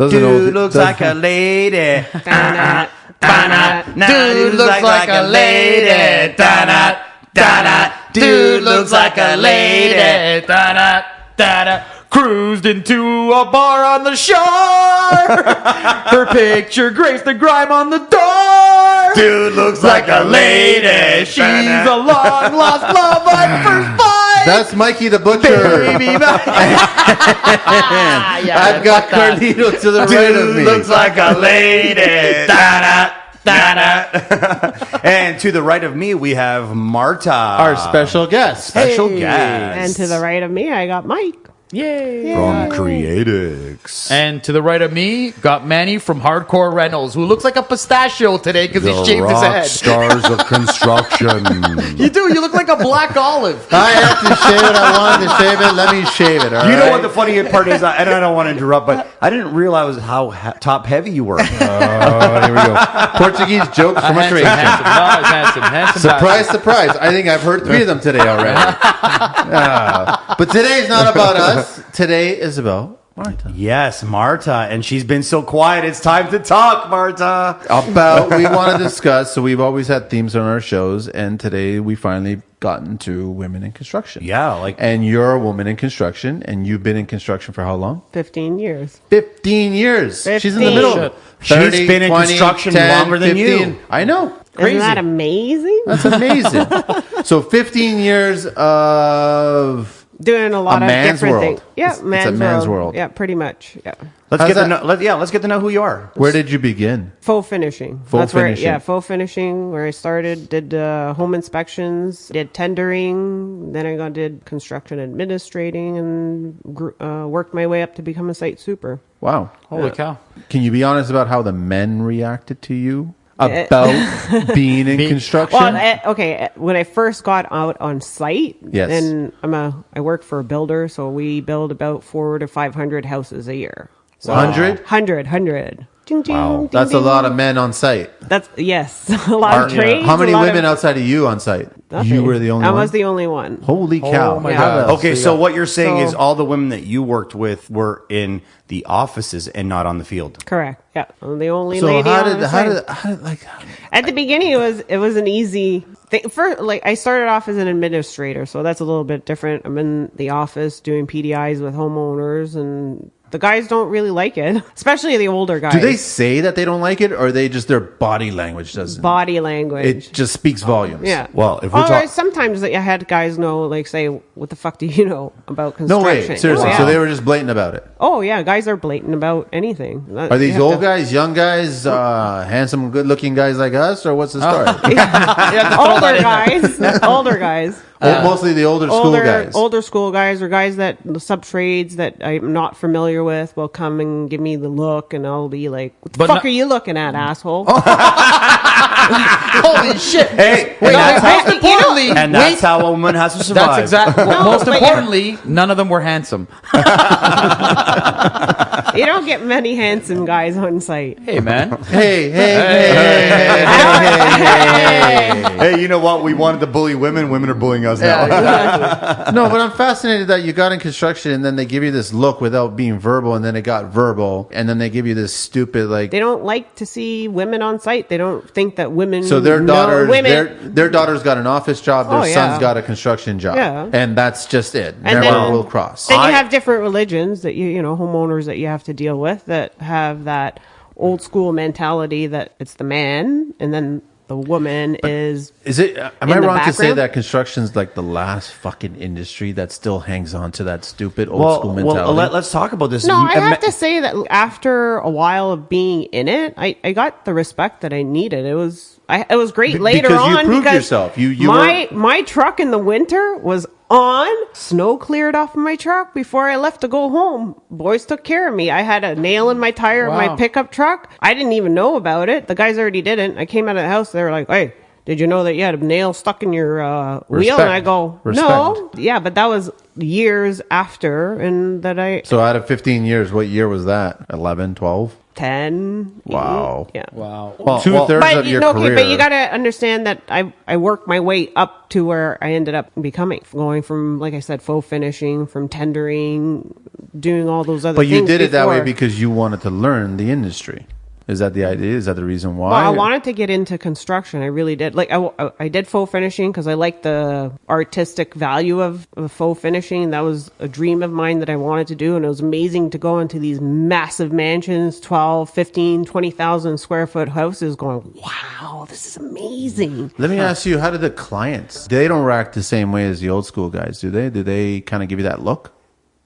Dude looks like a lady. Dude looks like a lady. Dude looks like a lady. Cruised into a bar on the shore. Her picture graced the grime on the door. Dude looks like a lady. She's a long lost love at first sight. That's Mikey the Butcher. Baby, I've got Carlito to the right of me. Dude looks like a lady. And to the right of me, we have Marta, Our special guest. Special guest. And to the right of me, I got Mike. Yay. From Creatix. And to the right of me, got Manny from Hardcore Reynolds, who looks like a pistachio today because he shaved his head. Stars of construction. You do. You look like a black olive. I have to shave it. I wanted to shave it. Let me shave it. All You know right? what the funny part is? And I don't want to interrupt, but I didn't realize how top heavy you were. Oh, here we go. Portuguese jokes from a Handsome, creation. handsome. Surprise, surprise. I think I've heard 3 of them today already. But today's not about us. Today is about Marta. Yes, Marta. And she's been so quiet. It's time to talk, Marta. We want to discuss, so we've always had themes on our shows, and today we finally gotten to women in construction. Yeah, and you're a woman in construction, and you've been in construction for how long? 15 years. 15 years. 15. She's in the middle of it. She's been in construction longer than you. I know. Isn't that amazing? That's amazing. So 15 years of doing a lot of man's different world. things. Yeah, It's a man's world. Yeah, pretty much. Yeah. Let's get to know who you are. Where did you begin? Faux finishing. Faux finishing. Faux finishing, where I started, did home inspections, did tendering, then I did construction administrating, and worked my way up to become a site super. Wow. Holy cow. Can you be honest about how the men reacted to you about being in construction? Well, when I first got out on site, yes. then I work for a builder, so we build about 400 to 500 houses a year. So 100? 100. Ding, ding, Wow. ding, That's ding. a lot of men on site. Yes, a lot of trades. How many women outside of you on site? Nothing. You were the only one? I was the only one. Holy cow. Oh my God. Okay, so what you're saying is all the women that you worked with were in the offices and not on the field. Correct. Yeah, I'm the only So lady. how on did the site. at At the beginning, it was an easy thing. First, I started off as an administrator, so that's a little bit different. I'm in the office doing PDIs with homeowners, and the guys don't really like it, especially the older guys. Do they say that they don't like it, or they just their body language doesn't? Body language. It just speaks volumes. Yeah. Well, if we're talking, sometimes I had guys say, "What the fuck do you know about No construction?" way, seriously. Oh, yeah. So they were just blatant about it. Oh yeah, guys are blatant about anything. Are these old guys, young guys, handsome, good-looking guys like us, or what's the story? Older guys. Mostly the older school guys. Older school guys, or guys that sub trades that I'm not familiar with will come and give me the look, and I'll be like, "What the fuck are you looking at, asshole?" Holy shit! Hey, Wait, that's most importantly, that's how a woman has to survive. That's exactly. Most importantly, none of them were handsome. You don't get many handsome guys on site. Hey, man. Hey. Hey, you know what? We wanted to bully women. Women are bullying us now. No, but I'm fascinated that you got in construction and then they give you this look without being verbal, and then it got verbal, and then they give you this stupid They don't like to see women on site. They don't think that women. So their daughters, women. their daughter's got an office job. Their Yeah. son's got a construction job. Yeah. And that's just it. And Never then- will cross. Then you have different religions that you know, homeowners that you have to deal with that have that old school mentality that it's the man and then the woman is. Is it? Am in I the wrong to say background? that construction's like the last fucking industry that still hangs on to that stupid old school mentality? Well, let's talk about this. No, I have to say that after a while of being in it, I got the respect that I needed. It was great later because you on proved because yourself. You my truck in the winter was on. Snow cleared off of my truck before I left to go home. Boys took care of me. I had a nail in my tire of my pickup truck. I didn't even know about it. The guys already didn't. I came out of the house. They were like, "Hey, did you know that you had a nail stuck in your wheel? Respect. And I go, Respect. no. Yeah, but that was years after, and that I So out of 15 years, what year was that? 11, 12? 10. Wow. Yeah. Wow. Well, Two-thirds But of your okay, career. but you got to understand that I worked my way up to where I ended up becoming, going from, like I said, faux finishing, from tendering, doing all those other But things. you did it that way before. because you wanted to learn the industry. Is that the idea? Is that the reason why? Well, I wanted to get into construction. I really did. Like I did faux finishing because I liked the artistic value of faux finishing. That was a dream of mine that I wanted to do. And it was amazing to go into these massive mansions, 12, 15, 20,000 square foot houses going, wow, this is amazing. Let me ask you, how did the clients, they don't react the same way as the old school guys, do they? Do they kind of give you that look?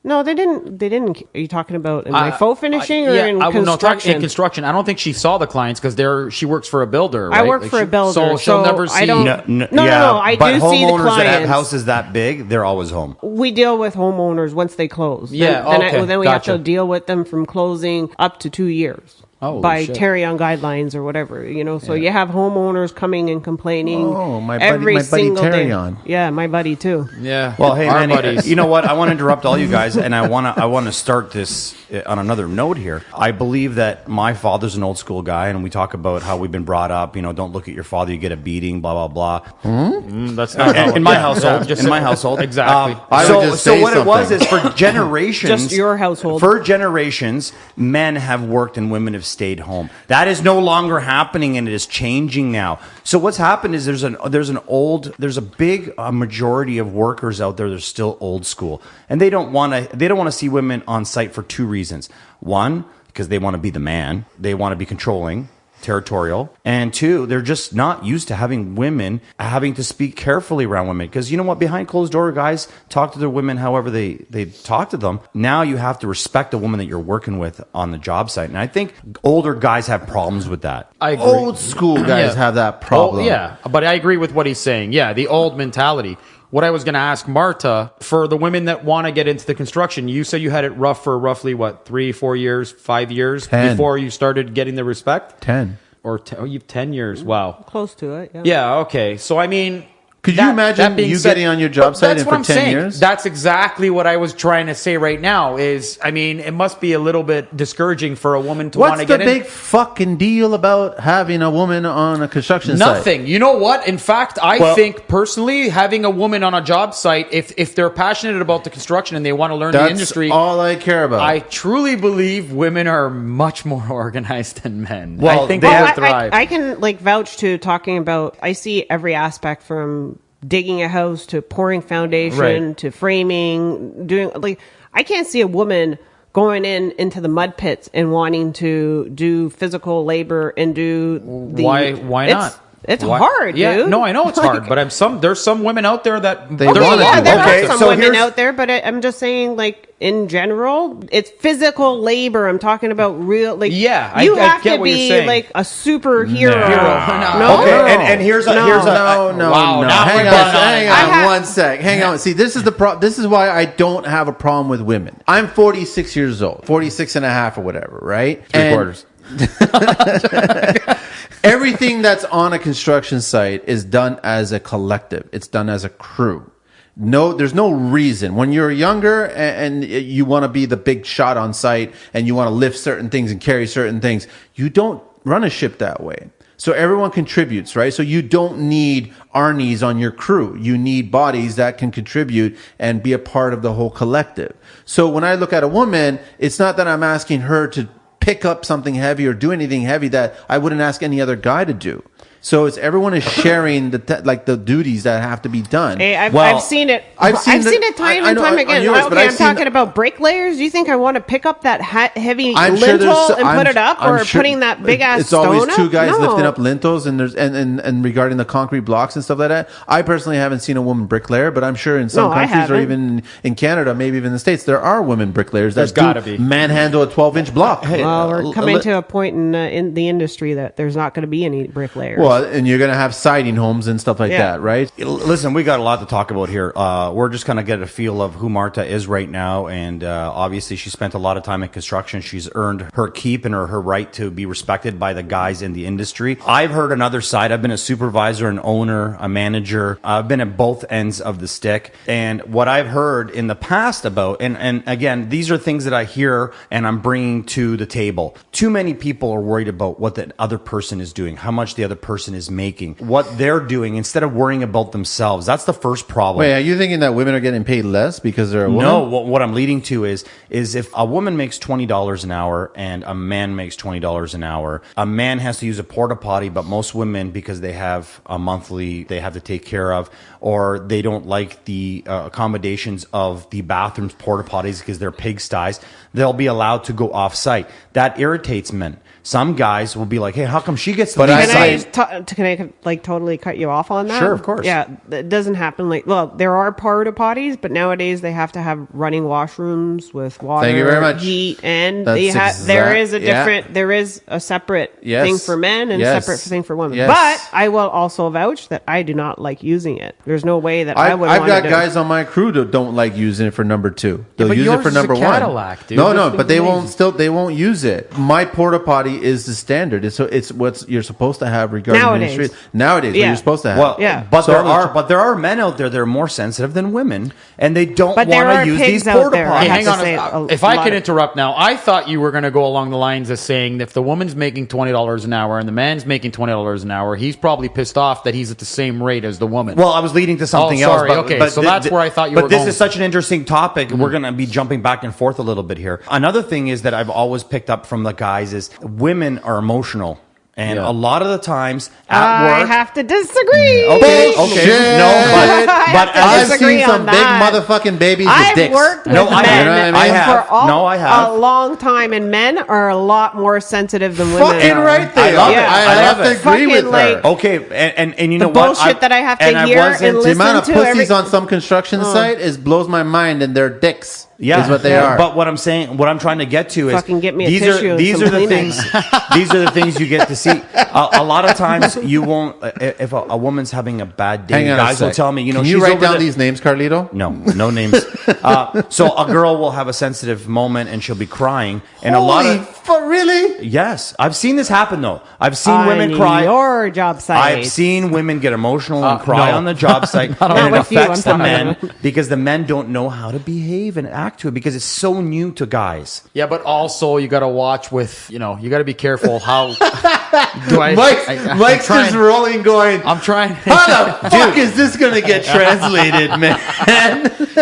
No, they didn't. Are you talking about in my faux finishing or in I will not talk construction? in construction. I don't think she saw the clients because she works for a builder. Right? I work Like for a she- builder, so she'll never see. I don't. No, I but do see the homeowners that have clients. houses that big, they're always home. We deal with homeowners once they close. Yeah, then we gotcha. have to deal with them from closing up to 2 years. Holy by shit. Tarion guidelines or whatever, so you have homeowners coming and complaining. Oh, my buddy- every my buddy single day. Tarion. Yeah, my buddy too. Yeah. Well, hey, our man, buddies. you know what? I want to interrupt all you guys, and I want to start this on another note here. I believe that my father's an old school guy, and we talk about how we've been brought up. Don't look at your father; you get a beating. Blah blah blah. That's not how In my household, just in my household, Exactly. I so, would just so say what it was something. is for generations, Just your household. For generations, men have worked and women have stayed home. That is no longer happening, and it is changing now. So what's happened is there's a big majority of workers out there that are still old school, and they don't want to see women on site for two reasons. One, because they want to be the man, they want to be controlling, territorial, and two, they're just not used to having women having to speak carefully around women, because you know what, behind closed door, guys talk to their women however they talk to them. Now you have to respect a woman that you're working with on the job site, and I think older guys have problems with that. I agree. Old school guys Yeah. have that problem. Oh, yeah, but I agree with what he's saying. Yeah, the old mentality. What I was going to ask Marta, for the women that want to get into the construction, you said you had it rough for roughly, 3, 4 years, 5 years 10. before you started getting the respect? 10. Or you've 10 years. Wow. Close to it. Yeah. Yeah, okay. So, I mean... Could you imagine being you said- getting on your job But site that's and what for I'm 10 saying. years? That's exactly what I was trying to say right now is, I mean, it must be a little bit discouraging for a woman to want What's to the get big in. fucking deal about having a woman on a construction site? Nothing. You know what? In fact, I think personally, having a woman on a job site, if they're passionate about the construction and they want to learn the That's industry, all I care about. I truly believe women are much more organized than men. Well, I think they they have- would thrive. I can vouch to talking about. I see every aspect from digging a house to pouring foundation Right. to framing, doing I can't see a woman going into the mud pits and wanting to do physical labor and do the Why not? It's Why- hard, yeah, dude. No, I know it's hard, but there's some women out there that They they're wanna yeah, do there it. Okay, are some so women here's- out there, but I'm just saying, in general, it's physical labor. I'm talking about real, Yeah, I you get have to what you're be saying. a superhero. No. Okay, and here's a no, Wow, no. now Hang we're on, done. hang I on have- one sec. Hang on. See, this is this is why I don't have a problem with women. I'm 46 years old, 46 and a half or whatever, right? Three quarters. Everything that's on a construction site is done as a collective. It's done as a crew. No, there's no reason when you're younger and you want to be the big shot on site and you want to lift certain things and carry certain things. You don't run a ship that way. So everyone contributes, right? So you don't need Arnies on your crew. You need bodies that can contribute and be a part of the whole collective. So when I look at a woman, it's not that I'm asking her to pick up something heavy or do anything heavy that I wouldn't ask any other guy to do. So it's everyone is sharing the duties that have to be done. Hey, I've seen it. I've seen it time I and know time on again. yours, but Okay, I've I'm seen- talking about bricklayers. Do you think I want to pick up that heavy I'm sure lintel there's- and I'm- put it up, I'm or sure- putting that big ass It's stone always two up? guys No. lifting up lintels, and there's and regarding the concrete blocks and stuff like that. I personally haven't seen a woman bricklayer, but I'm sure in some No, I countries or haven't. even in Canada, maybe even the States, there are women bricklayers There's that gotta do be. manhandle a 12-inch block. Well, we're coming to a point in the industry that there's not going to be any bricklayers. Well, Well, and you're going to have siding homes and stuff like Yeah. that, right? Listen, we got a lot to talk about here. We're just going to get a feel of who Marta is right now. And obviously, she spent a lot of time in construction. She's earned her keep and her right to be respected by the guys in the industry. I've heard another side. I've been a supervisor, an owner, a manager. I've been at both ends of the stick. And what I've heard in the past about, and again, these are things that I hear and I'm bringing to the table. Too many people are worried about what the other person is doing, how much the other person is making, what they're doing instead of worrying about themselves. That's the first problem. Wait, are you thinking that women are getting paid less because they're a woman? No, what I'm leading to is if a woman makes $20 an hour and a man makes $20 an hour, a man has to use a porta potty, but most women, because they have a monthly they have to take care of, or they don't like the accommodations of the bathrooms, porta potties, because they're pigsties, they'll be allowed to go off site. That irritates men. Some guys will be like, "Hey, how come she gets to But leave I- site?" Can I like totally cut you off on that? Sure, of course. Yeah, it doesn't happen. Like, well, there are porta potties, but nowadays they have to have running washrooms with water, Thank you very much. heat, and That's they there is a yeah. different, there is a separate Yes. thing for men and Yes. separate thing for women. Yes. But I will also vouch that I do not like using it. There's no way that I would. I've wanna got do guys on my crew that don't like using it for number 2. They'll but use yours it for is a number 1. Cadillac, dude. No, That's but they amazing. won't use it. My porta potty is the standard. It's what you're supposed to have regarding Nowadays. ministry. Nowadays, what Yeah. you're supposed to have. Well, Yeah. but So there are men out there that are more sensitive than women, and they don't But there want are to use pigs these out porta there. potties. I Hey, have hang to on. say If a I lot can of- interrupt now, I thought you were going to go along the lines of saying if the woman's making $20 an hour and the man's making $20 an hour, he's probably pissed off that he's at the same rate as the woman. Well, I was leading to something Oh, sorry. else. But, Okay, but so that's where I thought you but were this going. is such an interesting topic. We're going to be jumping back and forth a little bit here. Another thing is that I've always picked up from the guys is women are emotional. And Yeah. a lot of the times at I work. have to disagree. Okay, Bullshit. no, I but have to I've disagree seen on some big that. motherfucking babies with I've dicks. worked with No, I men have. You know what I mean? I have. for No, I have. a long time, and men are a lot more sensitive than women. Fucking are. right they I love are. it. I I have love to it. agree Fucking, with her. like, Okay, and you know The what? bullshit that I have to and I hear wasn't- and The amount of listen to pussies every- on some construction site is blows my mind, and they're dicks. Yeah, is what they are. But what I'm saying, what I'm trying to get to is Fucking get me a these tissue are and these some are the Kleenex. things. These are the things you get to see. A lot of times you won't. If a woman's having a bad day, Hang on a guys will sec. tell me, you know, Can she's you write over down the- these names, Carlito? No names. So a girl will have a sensitive moment and she'll be crying, and a lot Holy of really? yes, I've seen this happen though. I've seen on women cry. your job site. I've seen women get emotional and cry no. on the job site, Not and it with you, affects I'm the men talking because the men don't know how to behave and act to it because it's so new to guys. Yeah, but also you got to watch with, you know, you got to be careful how. Do I? Mike's trying, just rolling, going. I'm trying. How the fuck is this gonna get translated, man?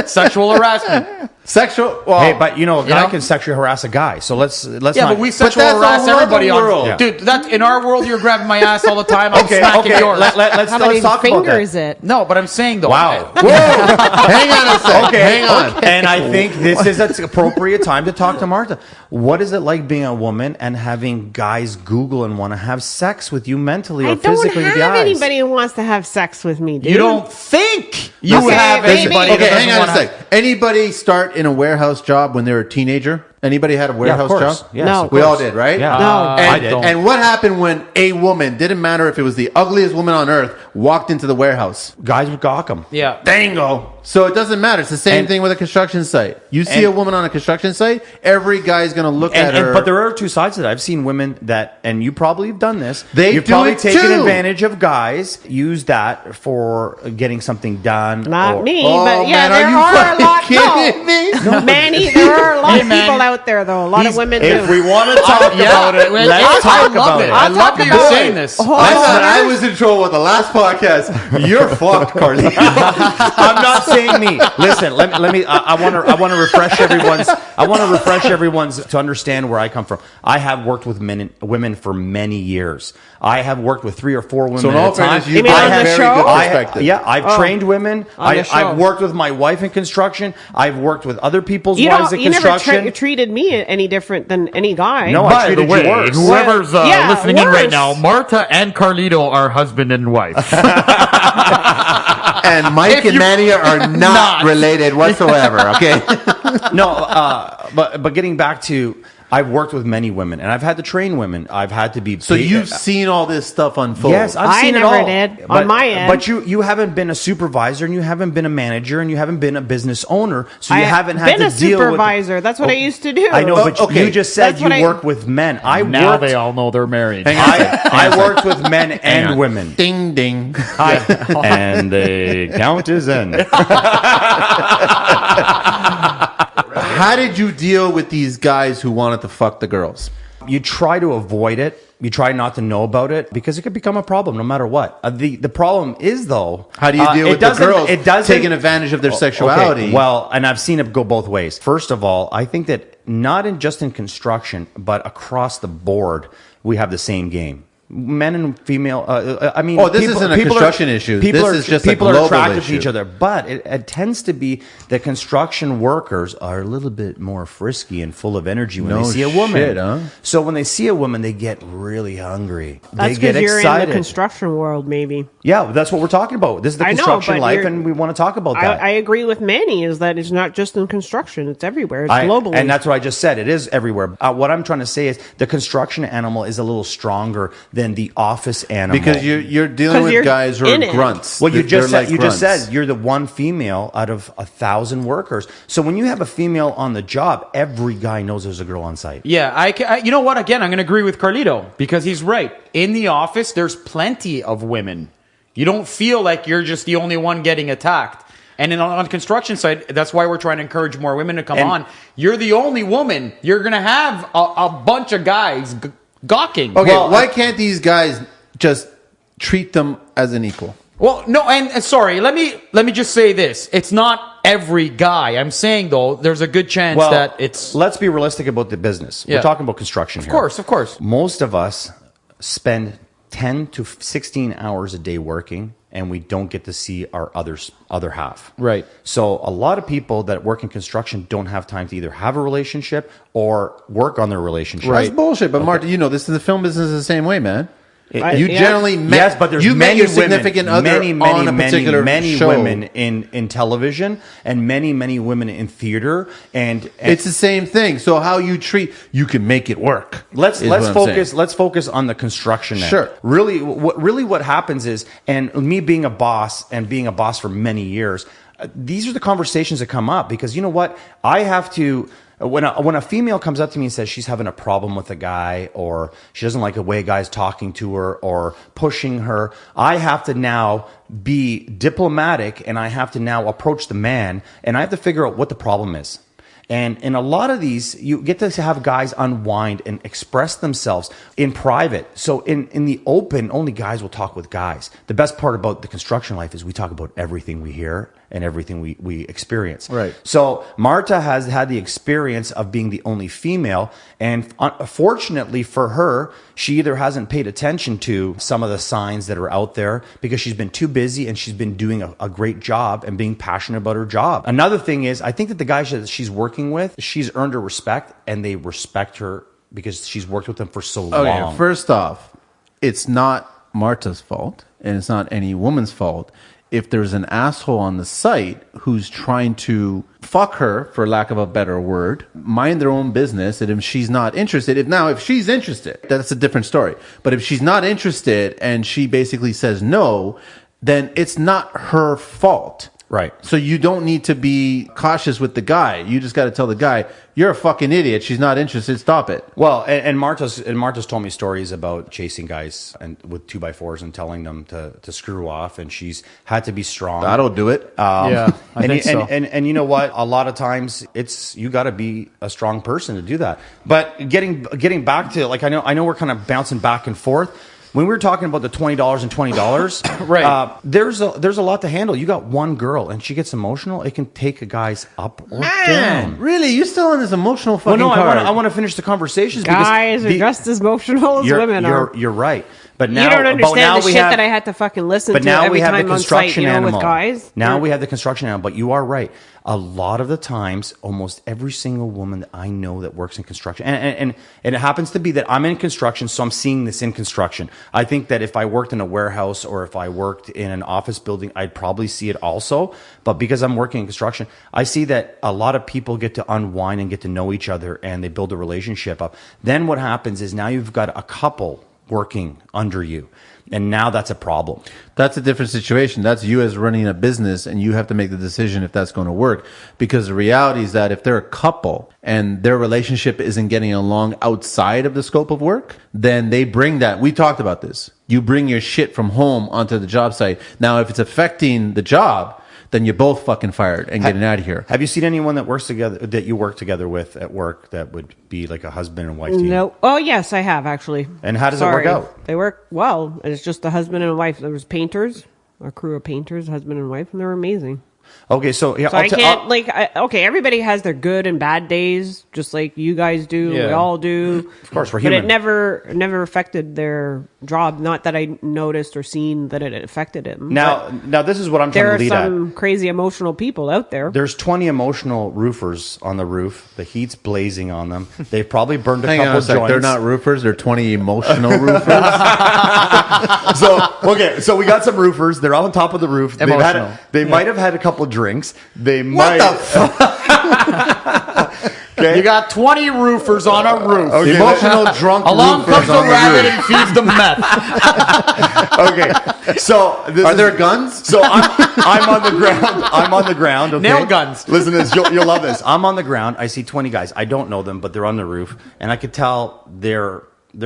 Sexual harassment. Sexual. Well, Hey, but you know, a guy know? can sexually harass a guy. So let's Yeah, not. but we sexual that's a harass whole everybody other on world. Yeah. Dude, that in our world you're grabbing my ass all the time. I'm okay. smacking yours. Let's How many talk about that. fingers it? No, but I'm saying though. Wow. whoa! Hang on a sec. Okay, hang on. And I think this is an appropriate time to talk to Marta. What is it like being a woman and having guys Google and want to have sex with you mentally I or don't physically with the have eyes? anybody who wants to have sex with me, dude. You don't think you Okay, have maybe. anybody? Okay, that hang doesn't on a wanna- sec. Anybody start in a warehouse job when they were a teenager? Anybody had a warehouse course. job? Yes, No. of We all course. did, right? Yeah. No. I And, did. and what happened when a woman, didn't matter if it was the ugliest woman on earth, walked into the warehouse? Guys would gawk them. Yeah. Dango. So it doesn't matter. It's the same And- thing with a construction site. You see and- a woman on a construction site, every guy's going to look at her. But there are two sides to that. I've seen women that, and you probably have done this. They You've do probably it taken too. advantage of guys, use that for getting something done. Not or- me, Oh, but yeah, man, there are you are a fucking lot. kidding me? No, Manny, there are a lot Hey, of man. people out there, though. A lot of women If do. we want to talk about it, Well, let's I talk love about it. it. I I'll love talk that you're about saying it. this. Oh, I thought listeners. I was in trouble with the last podcast. You're fucked, Carly. I'm not saying me. Listen, let me. I want to refresh everyone's. I want to refresh everyone's to understand where I come from. I have worked with women for many years. I have worked with 3 or 4 women So in at all a time. fairness, You you've mean got on a the very show? good I, perspective. yeah, I've trained women. On the show. I've worked with my wife in construction. I've worked with other people's You wives don't. in You never construction. treated me any different than any guy. No, I By the treated way, you worse. whoever's Yeah, listening in right worse. now, Marta and Carlito are husband and wife. And Mike If and you- Manny are not related whatsoever, okay? No, but getting back to I've worked with many women, and I've had to train women. I've had to be. So you've seen all this stuff unfold. Yes, I've I seen it never all. did, on my end. But you haven't been a supervisor, and you haven't been a manager, and you haven't been a business owner, so you haven't had been to a deal supervisor. with. That's what I used to do. I know, but okay. you just said That's you what I- work with men. Now they all know they're married. I worked with men and women. Ding ding. And the count is in. How did you deal with these guys who wanted to fuck the girls? You try to avoid it. You try not to know about it because it could become a problem no matter what. The problem is, though, How do you deal with the girls taking advantage of their sexuality? Okay. Well, and I've seen it go both ways. First of all, I think that not just in construction, but across the board, we have the same game. Men and female. I mean, this isn't a construction issue. People This is just a people are global attracted to issue. each other, but it tends to be that construction workers are a little bit more frisky and full of energy when No they see a woman. shit, huh? So when they see a woman, they get really hungry. That's They get because you're excited. in the construction world, maybe. Yeah, that's what we're talking about. This is the I know, construction but life, you're- and we want to talk about that. I agree with Manny, is that it's not just in construction. It's everywhere. It's globally. And that's what I just said. It is everywhere. What I'm trying to say is the construction animal is a little stronger than the office animal. Because you're dealing 'Cause with you're guys who in are it. grunts. Well, you They're just said like grunts. you're the one female out of 1,000 workers. So when you have a female on the job, every guy knows there's a girl on site. Yeah, you know what? Again, I'm going to agree with Carlito because he's right. In the office, there's plenty of women. You don't feel like you're just the only one getting attacked. And on the construction side, that's why we're trying to encourage more women to come on. You're the only woman. You're going to have a bunch of guys gawking. Okay, Well, why can't these guys just treat them as an equal? Well, no, and sorry, let me just say this. It's not every guy. I'm saying, though, there's a good chance Well, that it's... let's be realistic about the business. Yeah. We're talking about construction here. Of course. Most of us spend 10 to 16 hours a day working, and we don't get to see our other half. Right. So a lot of people that work in construction don't have time to either have a relationship or work on their relationship. That's bullshit. But Marta, you know, this is the film business is the same way, man. You yeah. generally met, Yes, but there's you met many your significant women, other many on a particular many show. women in television, and many women in theater, and It's the same thing. So how you treat, you can make it work. Let's is what I'm focus. saying. Let's focus on the construction end. Sure. Really, what happens is, and me being a boss and being a boss for many years, these are the conversations that come up because you know what? I have to. When a female comes up to me and says she's having a problem with a guy or she doesn't like the way a guy's talking to her or pushing her, I have to now be diplomatic and I have to now approach the man and I have to figure out what the problem is. And in a lot of these, you get to have guys unwind and express themselves in private. So in the open, only guys will talk with guys. The best part about the construction life is we talk about everything we hear and everything we experience. Right. So Marta has had the experience of being the only female. And fortunately for her, she either hasn't paid attention to some of the signs that are out there because she's been too busy and she's been doing a great job and being passionate about her job. Another thing is, I think that the guys that she's working with, she's earned her respect and they respect her because she's worked with them for so long. Okay, first off, it's not Marta's fault and it's not any woman's fault if there's an asshole on the site who's trying to fuck her, for lack of a better word, mind their own business, and if she's not interested, if she's interested, that's a different story. But if she's not interested and she basically says no, then it's not her fault. Right. So you don't need to be cautious with the guy. You just got to tell the guy, you're a fucking idiot. She's not interested. Stop it. Well, and Marta's told me stories about chasing guys and with 2x4s and telling them to screw off, and she's had to be strong. That'll do it. Yeah, I think so. And you know what? A lot of times you got to be a strong person to do that. But getting back to, like, I know we're kind of bouncing back and forth. When we were talking about the $20 and $20, Right. There's a lot to handle. You got one girl and she gets emotional. It can take a guy's up or down. Really? You still on this emotional Well, fucking no, card? I want to finish the conversations. Guys because are just as emotional as women are. You're right. But now, you don't but understand now the we shit have, that I had to fucking listen But to now every we have time the on site, construction with animal. guys. Now we have the construction animal. But you are right. A lot of the times, almost every single woman that I know that works in construction, and it happens to be that I'm in construction, so I'm seeing this in construction. I think that if I worked in a warehouse or if I worked in an office building, I'd probably see it also. But because I'm working in construction, I see that a lot of people get to unwind and get to know each other and they build a relationship up. Then what happens is now you've got a couple working under you. And now that's a problem. That's a different situation. That's you as running a business, and you have to make the decision if that's going to work. Because the reality is that if they're a couple and their relationship isn't getting along outside of the scope of work, then they bring that. We talked about this. You bring your shit from home onto the job site. Now, if it's affecting the job, then you're both fucking fired and getting out of here. Have you seen anyone that works together, that you work together with at work, that would be like a husband and wife team? No. Oh, yes, I have actually. And how does it work out? They work well. It's just a husband and a wife. There was painters, a crew of painters, husband and wife, and they're amazing. Okay, so yeah, So I can't okay. Everybody has their good and bad days, just like you guys do. Yeah. We all do. Of course, we're but human. it never affected their job. Not that I noticed or seen that it affected it. now this is what I'm There trying are to lead some crazy emotional people out there. There's 20 emotional roofers on the roof. The heat's blazing on them. They've probably burned a Hang on couple a sec. joints. They're not roofers. They're 20 emotional roofers. So we got some roofers. They're on top of the roof. Emotional. They might have had a couple drinks. They might. the fuck? Okay. You got 20 roofers on a roof. Okay. Emotional drunk Along roofers comes the on the rabbit roof. and feeds them meth. Okay. So this Are is- there guns? So I'm on the ground. I'm on the ground. Okay? Nail guns. Listen to this. You'll love this. I'm on the ground. I see 20 guys. I don't know them, but they're on the roof, and I could tell they're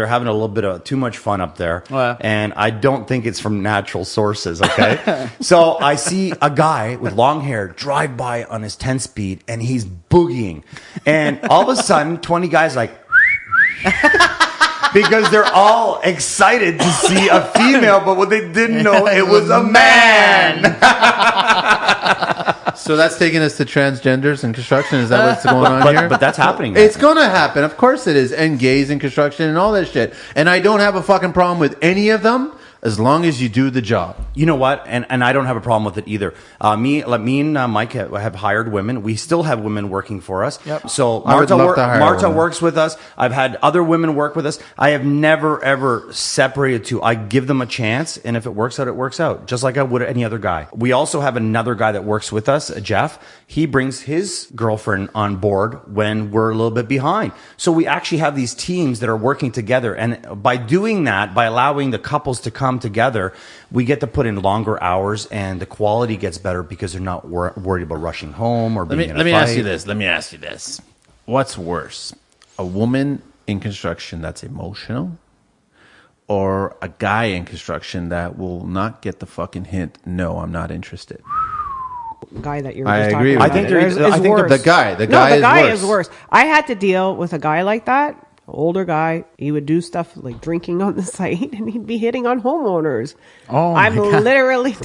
having a little bit of too much fun up there. Wow. And I don't think it's from natural sources. Okay. So I see a guy with long hair drive by on his 10-speed, and he's boogieing, and all of a sudden 20 guys like. Because they're all excited to see a female, but what they didn't know, it was a man. So that's taking us to transgenders in construction. Is that what's going on here? But that's happening now. It's going to happen. Of course it is. And gays in construction and all that shit. And I don't have a fucking problem with any of them as long as you do the job. You know what? And I don't have a problem with it either. Me and Mike have hired women. We still have women working for us. Yep. So I would love to hire Marta women. works with us. I've had other women work with us. I have never, ever separated two. I give them a chance, and if it works out, it works out, just like I would any other guy. We also have another guy that works with us, Jeff. He brings his girlfriend on board when we're a little bit behind. So we actually have these teams that are working together. And by doing that, by allowing the couples to come together, we get to put in longer hours, and the quality gets better because they're not worried about rushing home or being in a Let me fight. ask you this. What's worse? A woman in construction that's emotional, or a guy in construction that will not get the fucking hint, no, I'm not interested? Guy that you were I just agree talking with about. you. I think worse. the guy The is guy worse. is worse. I had to deal with a guy like that. Older guy, he would do stuff like drinking on the site, and he'd be hitting on homeowners. Oh, my I'm God. literally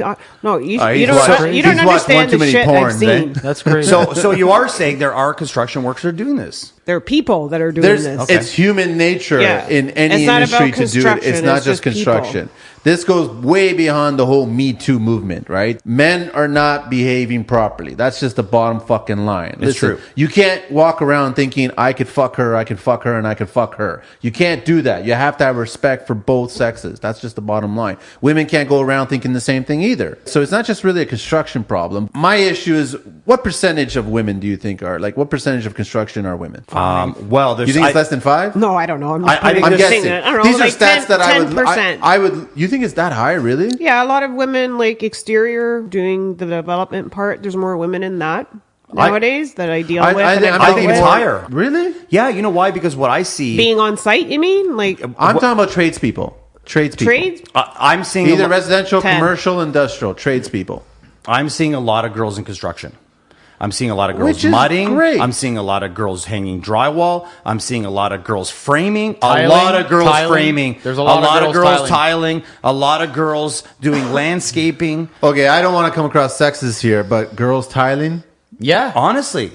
no. You He's don't. watched- You don't he's watched one understand too the many shit I've porns, eh? seen. That's crazy. So you are saying there are construction workers that are doing this? There are people that are doing There's, this. Okay. It's human nature Yeah. in any It's not industry about to do it. It's construction, not it's just just people. construction. This goes way beyond the whole Me Too movement, right? Men are not behaving properly. That's just the bottom fucking line. It's true. You can't walk around thinking, I could fuck her, I could fuck her, and I could fuck her. You can't do that. You have to have respect for both sexes. That's just the bottom line. Women can't go around thinking the same thing either. So it's not just really a construction problem. My issue is, what percentage of women do you think are, like, what percentage of construction are women? Well, You think it's less than 5? No, I don't know. I'm, I think I'm there's- guessing. I don't know. These are like stats 10, that 10%. I would. You think it's that high, really? Yeah, a lot of women like exterior doing the development part. There's more women in that nowadays that I deal with. and I've I'm dealt think it's with. higher. Really? Yeah, you know why? Because what I see, Being on site, you mean? Like I'm talking about tradespeople. Tradespeople. trades? I'm seeing Either a lo- residential, 10. commercial, industrial. Tradespeople. I'm seeing a lot of girls in construction. I'm seeing a lot of girls Which is mudding. great. I'm seeing a lot of girls hanging drywall. I'm seeing a lot of girls framing. Tiling, a lot of girls tiling. framing. There's a lot of girls tiling. A lot of girls doing landscaping. Okay, I don't want to come across sexist here, but girls tiling. Yeah. Honestly,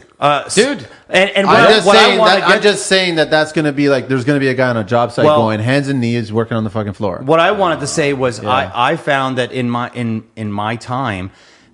Dude. And I'm just saying that that's going to be like, there's going to be a guy on a job site Well, going hands and knees working on the fucking floor. what I wanted to say was I found that in my time,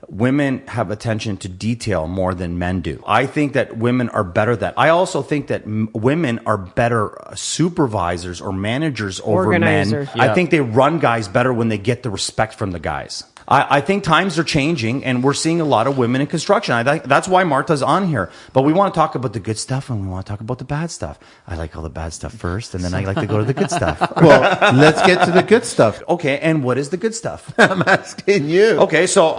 women have attention to detail more than men do. I think that women are better at that. I also think that women are better supervisors or managers over Organizers. men. Yeah. I think they run guys better when they get the respect from the guys. I think times are changing, and we're seeing a lot of women in construction. That's why Marta's on here. But we want to talk about the good stuff, and we want to talk about the bad stuff. I like all the bad stuff first, and then I like to go to the good stuff. Well, let's get to the good stuff. Okay, and what is the good stuff? I'm asking you. Okay, so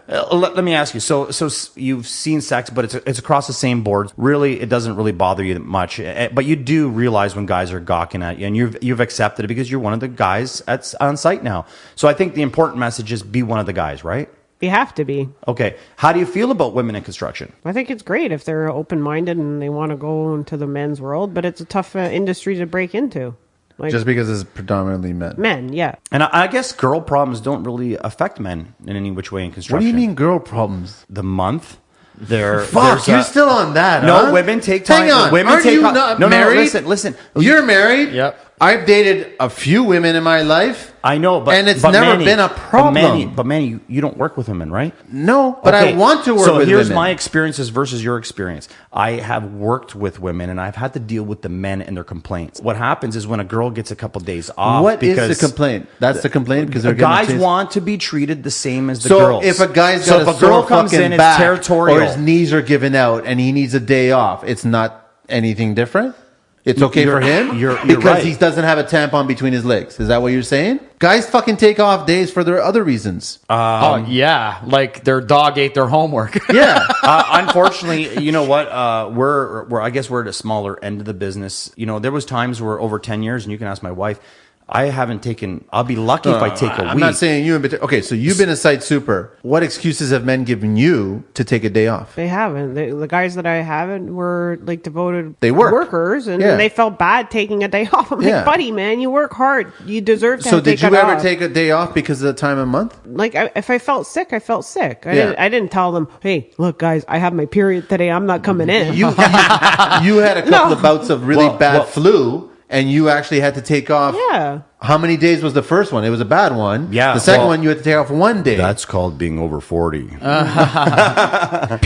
let me ask you. So you've seen sex, but it's across the same board. Really, it doesn't really bother you that much, but you do realize when guys are gawking at you, and you've accepted it because you're one of the guys on site now. So I think the important message is be one of the guys, right? You have to be. Okay. How do you feel about women in construction? I think it's great if they're open-minded and they want to go into the men's world, but it's a tough industry to break into. Like, Just because it's predominantly men. men, yeah. And I guess girl problems don't really affect men in any which way in construction. What do you mean girl problems? The month? Fuck, Fuck, you're still on that, No, huh? women take time. Hang on. Women Aren't take you time. not No, married? Listen. You're married? Yep. I've dated a few women in my life. I know, but and it's but never Manny, been a problem. But Manny, you don't work with women, right? No, but Okay, I want to work so with here's women. my experiences versus your experience. I have worked with women, and I've had to deal with the men and their complaints. What happens is when a girl gets a couple days off, What is because the complaint? That's the complaint because they're guys getting want to be treated the same as the so girls. if a guy's So got if a a girl sore comes fucking in, it's back territorial. or his knees are giving out and he needs a day off, it's not anything different. It's okay for him you're because right. he doesn't have a tampon between his legs. Is that what you're saying? Guys fucking take off days for their other reasons. Oh, yeah. Like their dog ate their homework. Yeah. Unfortunately, you know what? We're I guess we're at a smaller end of the business. You know, there was times where over 10 years, and you can ask my wife, I haven't taken. I'll be lucky if I take a week. I'm not saying you, but okay. So you've been a site super. What excuses have men given you to take a day off? They haven't. The guys that I haven't were like devoted They work. workers, and Yeah. they felt bad taking a day off. I'm Yeah. like, buddy, man, you work hard. You deserve to So take did you it ever off. take a day off because of the time of month? Like, if I felt sick, I felt sick. Yeah. I didn't tell them, hey, look, guys, I have my period today. I'm not coming in. You had a couple No. of bouts of really bad flu, and you actually had to take off. Yeah. How many days was the first one? It was a bad one. Yeah, The second well- one you had to take off one day. That's called being over 40. It's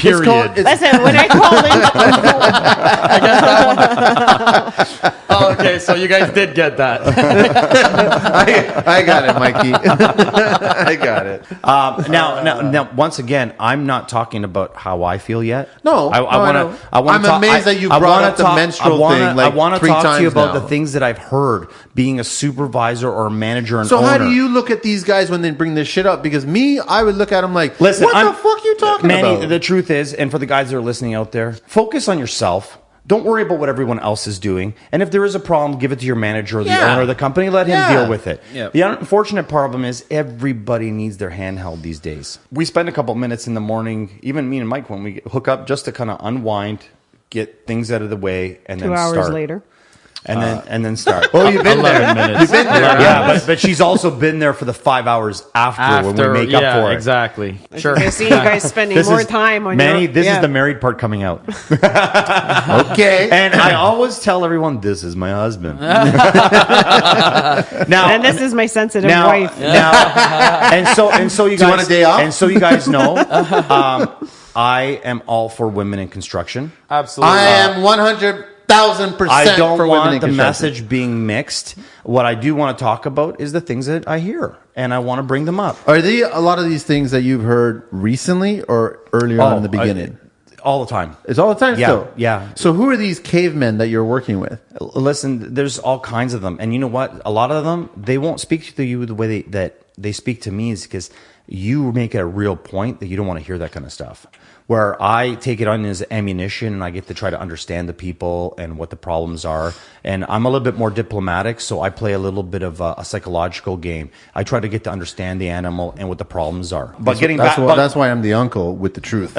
Period. called- it's- Listen, when I called in, Oh, okay, so you guys did get that. I got it, Mikey. I got it. Now, once again, I'm not talking about how I feel yet. No, I no, I want know. to. I'm amazed that you brought up the menstrual thing, like, I want to 3 talk to you times about now. the things that I've heard being a supervisor or a manager and So owner. how do you look at these guys when they bring this shit up? Because me, I would look at them like, Listen, what the fuck you talking Manny, about? the truth is, and for the guys that are listening out there, focus on yourself. Don't worry about what everyone else is doing. And if there is a problem, give it to your manager or the Yeah. owner of the company. Let him Yeah. deal with it. Yep. The unfortunate problem is everybody needs their handheld these days. We spend a couple minutes in the morning, even me and Mike, when we hook up, just to kind of unwind, get things out of the way, and 2 then hours start. later. And then start. Oh, you've been 11 there. minutes. You've been there. Yeah, but she's also been there for the 5 hours after when we make up for it. Exactly. Sure. I see you guys spending This more is- time on Manny, your, this yeah. is the married part coming out. Okay. And I always tell everyone, this is my husband. now, And this is my sensitive now, wife. now, and so you Do you guys, want a day off? And so you guys know, I am all for women in construction. Absolutely. I am 100,000% I don't for women in want the construction. message being mixed. What I do want to talk about is the things that I hear, and I want to bring them up. Are they a lot of these things that you've heard recently or earlier on in the beginning? All the time. It's all the time Yeah, still? yeah. So who are these cavemen that you're working with? Listen, there's all kinds of them, and you know what? A lot of them, they won't speak to you the way that they speak to me, is because you make it a real point that you don't want to hear that kind of stuff. Where I take it on as ammunition, and I get to try to understand the people and what the problems are. And I'm a little bit more diplomatic, so I play a little bit of a psychological game. I try to get to understand the animal and what the problems are. But That's why I'm the uncle with the truth.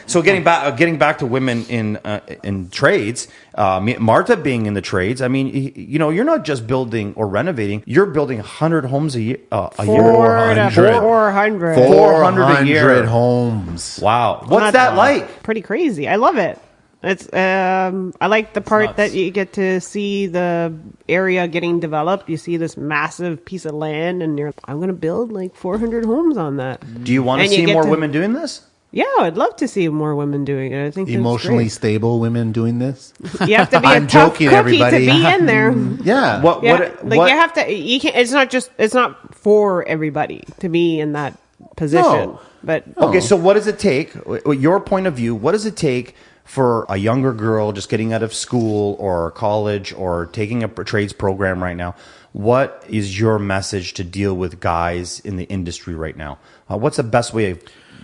So getting back to women in trades, Marta being in the trades. I mean, you know, you're not just building or renovating; you're building 100 homes a year. 400. 400. 400 a year. 400 homes. Wow. What's Not that bad. like? Pretty crazy. I love it. It's I like the part nuts. that you get to see the area getting developed. You see this massive piece of land, and you're, I'm going to build like 400 homes on that. Do you want to And you see get more to- women doing this? Yeah, I'd love to see more women doing it. I think that's Emotionally great. stable women doing this. You have to be a I'm tough joking, cookie everybody. to be in there. Yeah. What? Yeah, What? like what you have to. You can't. It's not for everybody to be in that position. No. But Okay, so what does it take? Your point of view. What does it take for a younger girl just getting out of school or college or taking a trades program right now? What is your message to deal with guys in the industry right now? What's the best way?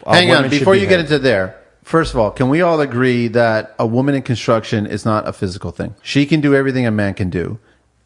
Hang women on, should before you get behave? into there. First of all, can we all agree that a woman in construction is not a physical thing? She can do everything a man can do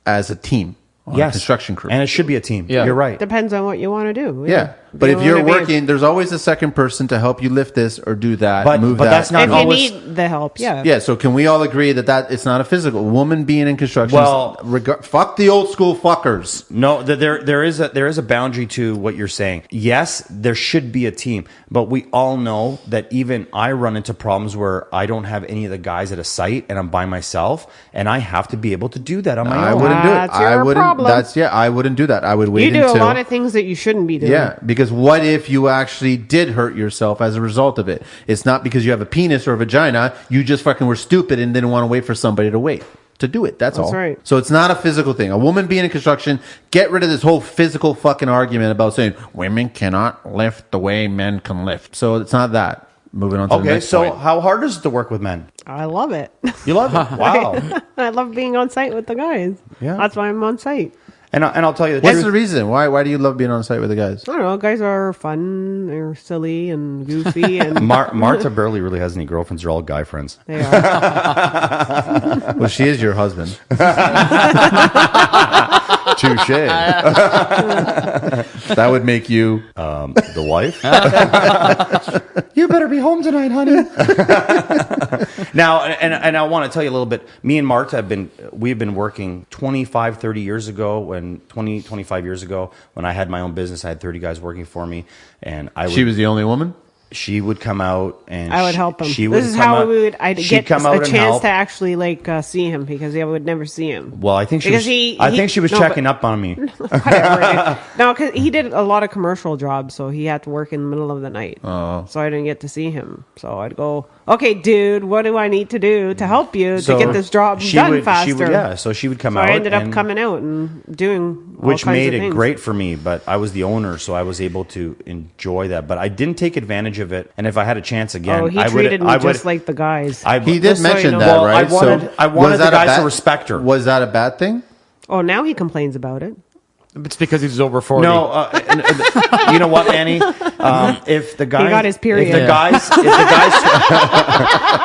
as a team on a construction crew. and it should be a team. Yeah. You're right. depends on what you want to do. yeah. But You if you're wanna be- working, there's always a second person to help you lift this or do that, But- move but that. that's not if you always- need the help, yeah. Yeah, so can we all agree that it's not a physical woman being in construction? Well- Fuck the old school fuckers. No, there is a boundary to what you're saying. Yes, there should be a team, but we all know that even I run into problems where I don't have any of the guys at a site and I'm by myself, and I have to be able to do that on my I own. wouldn't do it. That's I your wouldn't. problem. I wouldn't do that. I would wait You do until a lot of things that you shouldn't be doing. Yeah, because what if you actually did hurt yourself as a result of it? It's not because you have a penis or a vagina. You just fucking were stupid and didn't want to wait for somebody to wait to do it. That's all. right. So it's not a physical thing. A woman being in construction, get rid of this whole physical fucking argument about saying women cannot lift the way men can lift. So it's not that. Moving on to the Okay, next so point. how hard is it to work with men? I love it. You love it. Wow. I love being on site with the guys. Yeah. That's why I'm on site. And I'll tell you the What's truth. the reason? Why do you love being on site with the guys? I don't know. Guys are fun. They're silly and goofy, and Marta barely really has any girlfriends. They're all guy friends. they are. Well, she is your husband. Touche. That would make you The wife? You better be home tonight, honey. Now, and I want to tell you a little bit. Me and Marta we've been working 25, 30 years ago, when 20, 25 years ago, when I had my own business, I had 30 guys working for me, and She was the only woman? she would come out and I would help him. She would This is come how out- I'd she'd get come out a and chance help. to actually see him, because I would never see him. Well, I think she Because was. I think she was no, checking but- up on me. Whatever. No, because he did a lot of commercial jobs, so he had to work in the middle of the night. So I didn't get to see him. So I'd go, okay, dude, what do I need to do to help you So to get this job she done would- faster? She would, yeah, so she would come So out. I ended up and- coming out and doing all which kinds made of it things. great for me, but I was the owner, so I was able to enjoy that. But I didn't take advantage of it, and if I had a chance again, Oh, he I would. treated me I would. just like the guys. He did Just so you mention know. that, Well, I right? wanted- I wanted was the that a guys to bad- respect her. Was that a bad thing? Oh, now he complains about it. It's because he's over 40. No, you know what, Annie? If the guy, got his period. If the guys,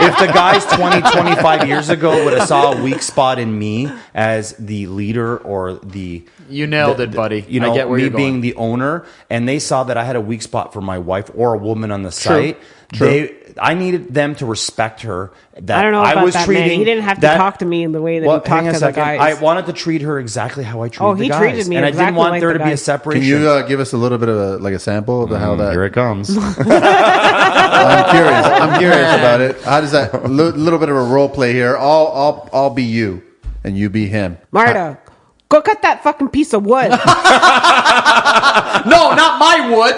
if the guys 20, 25 years ago would have saw a weak spot in me as the leader or the You nailed it, buddy. You know, I get where me you're being going. the owner, and they saw that I had a weak spot for my wife or a woman on the site. I needed them to respect her. That I don't know about was that treating man. He didn't have to that- talk to me in the way that Well, he hang talked on a to the second. guys. I wanted to treat her exactly how I treated Oh, the he guys, treated me and I didn't exactly want like there the to be a guys. separation. Can you give us a little bit of a sample of how that? Here it comes. I'm curious. I'm curious about it. How does that? Little bit of a role play here. I'll be you, and you be him. Marta, go cut that fucking piece of wood. No, not my wood.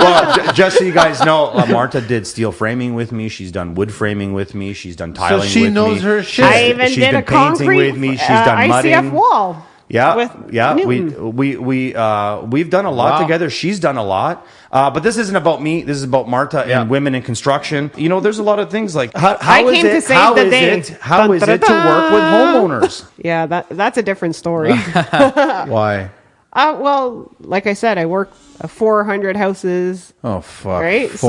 Well, just so you guys know, Marta did steel framing with me. She's done wood framing with me. She's done tiling. she with knows me. her shit. I even She's did been a concrete painting with me. She's done ICF mudding. wall. Yeah, with yeah. Newton. We've done a lot Wow. together. She's done a lot. But this isn't about me. This is about Marta Yeah. and women in construction. You know, there's a lot of things like how I is came it? to save How the is day. it? How is it to work with homeowners? Yeah, that's a different story. Why? Well, like I said, I work 400 houses. Oh fuck! Right, That's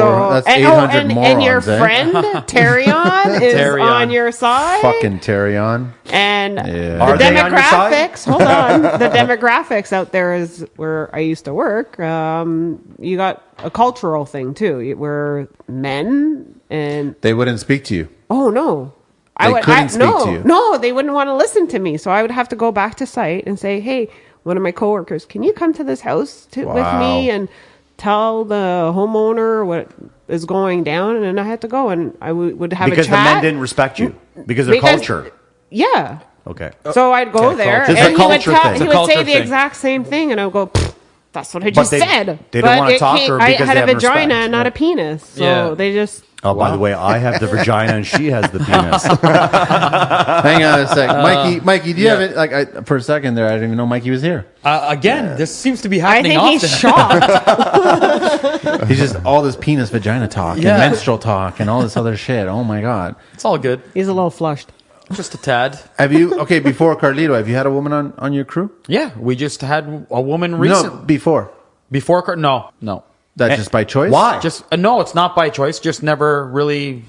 and, 800 morons. and your eh? friend Terrion is Terrion. on your side. Fucking Terrion. And Yeah. Are the they on your side? demographics, hold on. The demographics out there is where I used to work. You got a cultural thing too, where men and They wouldn't speak to you. oh no. They couldn't speak no, to you. No, they wouldn't want to listen to me. So I would have to go back to site and say, hey, one of my coworkers, can you come to this house with Wow. me and tell the homeowner what is going down? And then I had to go, and I would have Because a the chat. men didn't respect you because of Because- culture. Yeah. Okay. So I'd go there, It's a and he would, culture thing. It's he a would culture say the thing. exact same thing, and I would go, "Pfft, that's what I But just they- said. they don't But wanna it talk to can't- her I because had they a have vagina, respect. not a penis. So Yeah. they just... Oh, by the way, I have the vagina and she has the penis. Hang on a sec, Mikey. Do you have it? Like, for a second there, I didn't even know Mikey was here. Again, this seems to be I happening think often. he's shocked. He's just all this penis vagina talk Yeah. and menstrual talk and all this other shit. Oh my god. It's all good. He's a little flushed. Just a tad. Have you before Carlito? Have you had a woman on your crew? Yeah, we just had a woman No, recently. before. Before, no. That's just by choice. Why? Just no, it's not by choice. Just never really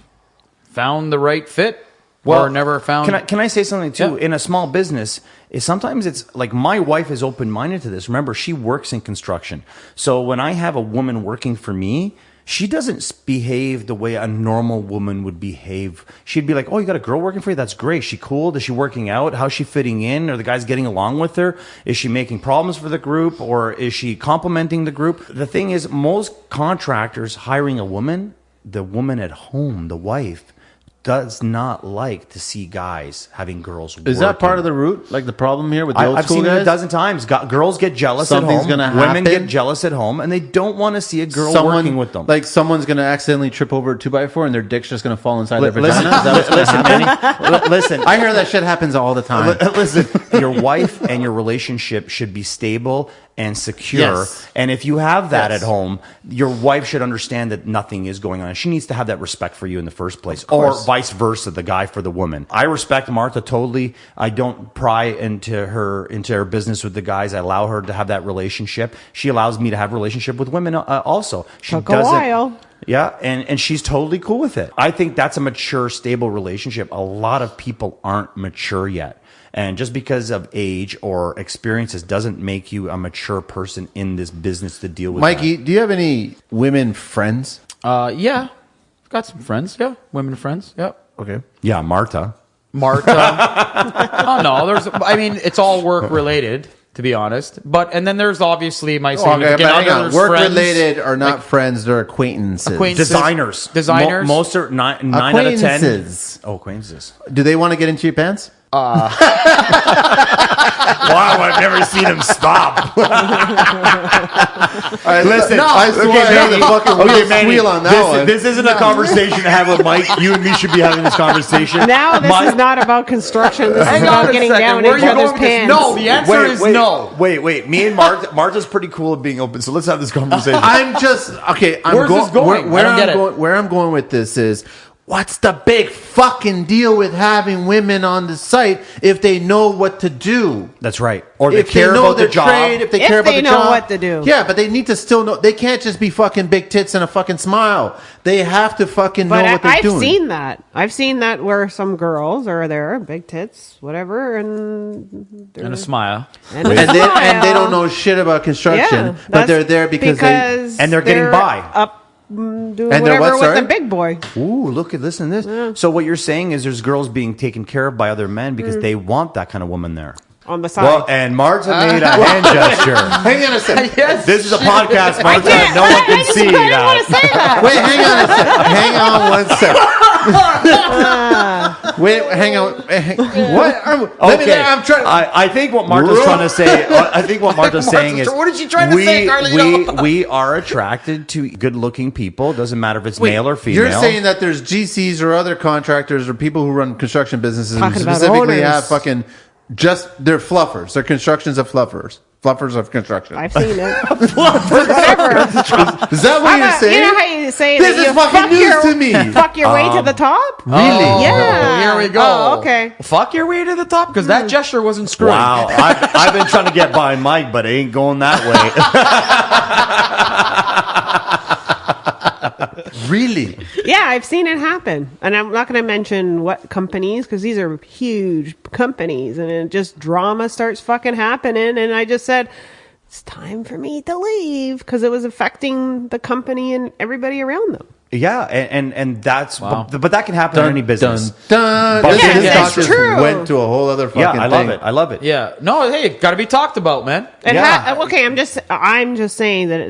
found the right fit, or never found. Can I say something too? Yeah. In a small business, sometimes it's like my wife is open minded to this. Remember, she works in construction, so when I have a woman working for me, she doesn't behave the way a normal woman would behave. She'd be like, "Oh, you got a girl working for you? That's great. Is she cool? Is she working out? How's she fitting in? Are the guys getting along with her? Is she making problems for the group, or is she complimenting the group?" The thing is, most contractors hiring a woman, the woman at home, the wife, does not like to see guys having girls. Is that part of the root? Like the problem here with the old I've school seen it guys? a dozen times. Girls get jealous Something's at home. gonna Women happen. get jealous at home, and they don't want to see a girl Someone working with them. Like someone's gonna accidentally trip over a 2x4 and their dick's just gonna fall inside their Listen, vagina. Is that what's gonna listen, happen? Manny. Listen, I hear that shit happens all the time. listen. Your wife and your relationship should be stable and secure. Yes. And if you have that Yes. at home, your wife should understand that nothing is going on. She needs to have that respect for you in the first place, or vice versa, the guy for the woman. I respect Marta totally. I don't pry into her business with the guys. I allow her to have that relationship. She allows me to have a relationship with women also. She Took a doesn't. while. Yeah, and she's totally cool with it. I think that's a mature, stable relationship. A lot of people aren't mature yet. And just because of age or experiences doesn't make you a mature person in this business to deal with Mikey, do you have any women friends? Yeah, I've got some friends. Yeah, women friends. Yeah, Okay. that. Yeah, Marta. Marta. Oh no, I mean, it's all work related, to be honest. And then there's obviously my Okay, significant but hang other. on. There's Work friends, related are not friends; they're acquaintances. Acquaintances. Designers. Designers. Most are nine out of 10. Acquaintances. Oh, acquaintances. Do they want to get into your pants? Wow, I've never seen him stop. Listen, I swear the fucking wheels squeal on that one. This isn't a conversation to have with Mike. You and me should be having this conversation. Now this is not about construction. This is Hang on about a getting second. down Where in are you each other's going with this? pants. No, the answer is no. Wait. Me and Marta's pretty cool at being open, so let's have this conversation. I'm just okay. Where's this going? Where I don't I'm get it. going? Where I'm going with this is, what's the big fucking deal with having women on the site if they know what to do? That's right. Or they If care they know about their the job. trade, if they If care about they the know job, what to do. Yeah, but they need to still know. They can't just be fucking big tits and a fucking smile. They have to fucking know But what they're I've doing. seen that. I've seen that where some girls are there, big tits, whatever, and And a smile. and they don't know shit about construction, but they're there because And they're getting by. up doing And they're whatever what, with sorry? the big boy. Ooh, listen to this. So what you're saying is there's girls being taken care of by other men because they want that kind of woman there. On the side. Well, and Marta made a hand gesture. hang on a second. Yes. This is a podcast, Marta. can't- No one can I just see didn't that. want to say that. Wait, hang on one second. Wait, hang on. What? I'm trying. I think what Marta's trying to say. I think what Marta's saying is. What is she trying to say, Carlito? We are attracted to good-looking people. Doesn't matter if it's male or female. You're saying that there's GCs or other contractors or people who run construction businesses who Talking about specifically owners. have fucking they're fluffers. They're constructions of fluffers. Fluffers of construction. I've seen it. Is Whatever. that what you're saying? You know how you say This that is you fucking fuck news your, to me. Fuck your way to the top? Really? Yeah. Here we go. Oh, okay. Fuck your way to the top because that gesture wasn't screwed. Wow, I've been trying to get behind Mike, but it ain't going that Really? Yeah, I've seen it happen. And I'm not going to mention what companies because these are huge companies and it just drama starts fucking happening. And I just said, it's time for me to leave because it was affecting the company and everybody around them. Yeah, and that's Wow. but that can happen in any business. Dun. But This yeah, talk that's just true. went to a whole other fucking Yeah, I love thing. it. I love it. Yeah. No, hey, got to be talked about, man. Okay, I'm just saying that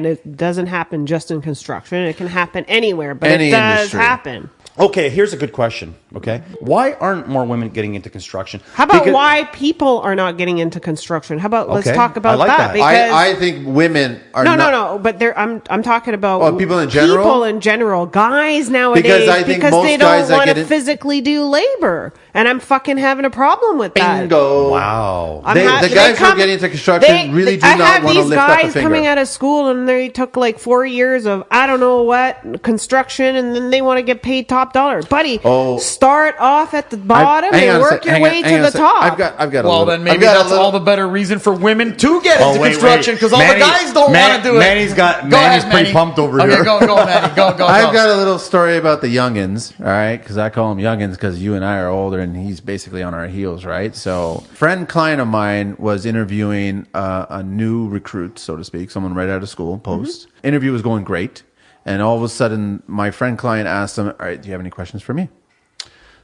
it doesn't happen just in construction. It can happen anywhere, but Any it does industry. happen. Okay, here's a good question. Okay, why aren't more women getting into construction? How about Because- why people are not getting into construction? How about let's Okay, talk about I like that. Because I think women are no. But I'm talking about people in general? People in general, guys nowadays, Because I think most they guys don't that want get to in- physically do labor, and I'm fucking having a problem with that. Bingo. Wow. I'm The they guys who are come- getting into construction really do I not have want to these lift up a guys finger. coming out of school and they took like 4 years of I don't know what construction, and then they want to get paid top dollar, buddy. Oh. Start off at the bottom Hang on and a work sec, your hang on- way hang to on the a sec. top. I've got a Well, little, then maybe I've got a that's little- all the better reason for women to get into wait, construction because all Manny- the guys don't want to do it. Manny's Go Manny's ahead, pretty Manny. pumped over okay, here. Go, Manny. Go. I've got a little story about the youngins, all right? Because I call them youngins because you and I are older, and he's basically on our heels, right? So, friend client of mine was interviewing a new recruit, so to speak, someone right out of school, post. Interview was going great, and all of a sudden, my friend client asked him, "All right, do you have any questions for me?"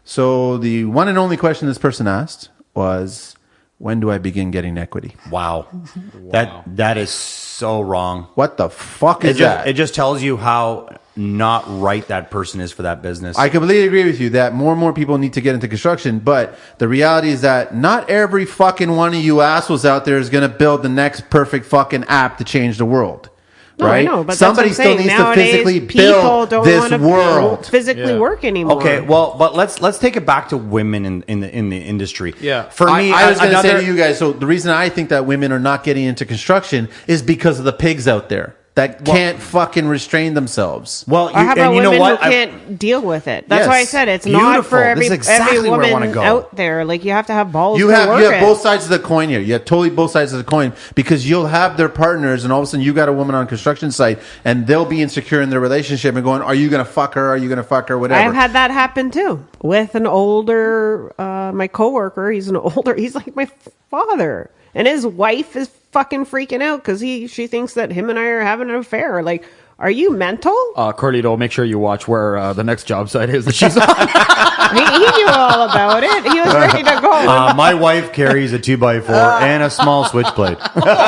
So, the one and only question this person asked was, "When do I begin getting equity?" Wow. That is so wrong. What the fuck It is just that? it just tells you how not right that person is for that business. I completely agree with you that more and more people need to get into construction, but the reality is that not every fucking one of you assholes out there is going to build the next perfect fucking app to change the world. No, right? I know, but somebody that's what I'm still saying. needs to Nowadays, physically people build don't this wanna world. physically Yeah. work anymore. Okay, well, but let's take it back to women in the industry. Yeah. For me, I was going to say another- to you guys, so the reason I think that women are not getting into construction is because of the pigs out there that can't fucking restrain themselves. Well, Or how about and you know women what? who can't deal with it? That's Yes. why I said it's not for Beautiful. This is exactly every where I woman wanna go. out there. Like you have to have balls You to have work you have it. both sides of the coin here. You have totally both sides of the coin because you'll have their partners, and all of a sudden you got a woman on a construction site, and they'll be insecure in their relationship and going, "Are you going to fuck her? Are you going to fuck her? Whatever." I've had that happen too with an older, my coworker. He's like my father, and his wife is fucking freaking out because she thinks that him and I are having an affair. Like, are you mental? Carlito, make sure you watch where the next job site is that she's on. He knew all about it. He was ready to go. my wife carries a 2x4 and a small switchblade.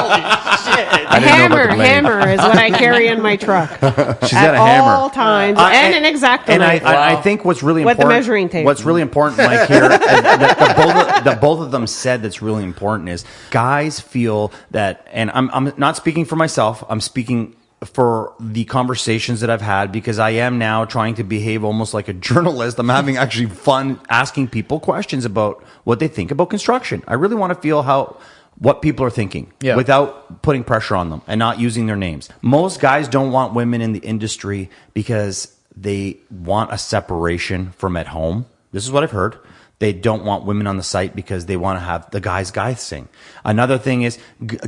I didn't know about the blade. Hammer is what I carry in my truck. She's got At a hammer. all times, and an X-Acto And knife. I think what's really With the important. measuring tape. What's really important, Mike, here, that both of them said that's really important is guys feel that, and I'm not speaking for myself. I'm speaking for the conversations that I've had because I am now trying to behave almost like a journalist. I'm having actually fun asking people questions about what they think about construction. I really want to feel what people are thinking without putting pressure on them and not using their names. Most guys don't want women in the industry because they want a separation from at home. This is what I've heard. They don't want women on the site because they want to have the guys thing. Another thing is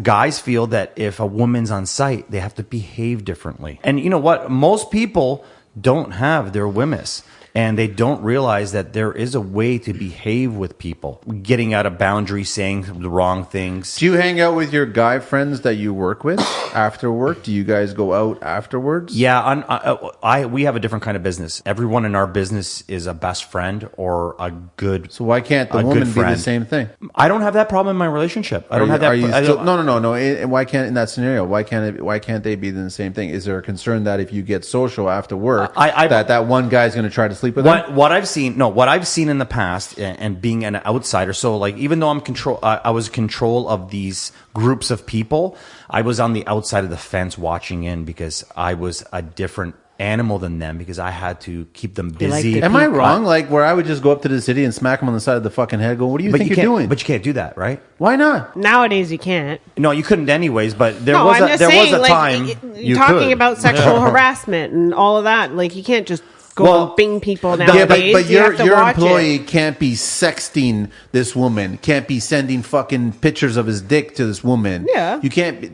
guys feel that if a woman's on site, they have to behave differently. And you know what? Most people don't have their women's. And they don't realize that there is a way to behave with people, getting out of boundaries, saying the wrong things. Do you hang out with your guy friends that you work with after work? Do you guys go out afterwards? Yeah, we have a different kind of business. Everyone in our business is a best friend or a good. So why can't the a woman good be the friend. same thing? I don't have that problem in my relationship. I don't have that. Are you I still, don't- no. And why can't in that scenario? Why can't they be the same thing? Is there a concern that if you get social after work, that one guy's going to try to sleep with her? What I've seen in the past, and being an outsider. So, like, even though I was in control of these groups of people. I was on the outside of the fence watching in because I was a different animal than them because I had to keep them busy. the Am I wrong? Like where I would just go up to the city and smack him on the side of the fucking head, go, "What do you think you're doing?" But you can't do that, right? Why not? Nowadays, you can't. No, you couldn't anyways. But there No, was I'm just there saying, was a like, time you're talking about sexual harassment and all of that. Like, you can't just go and bing people nowadays. Yeah, but you have to your watch employee it. can't be sexting this woman, can't be sending fucking pictures of his dick to this woman. Yeah. You can't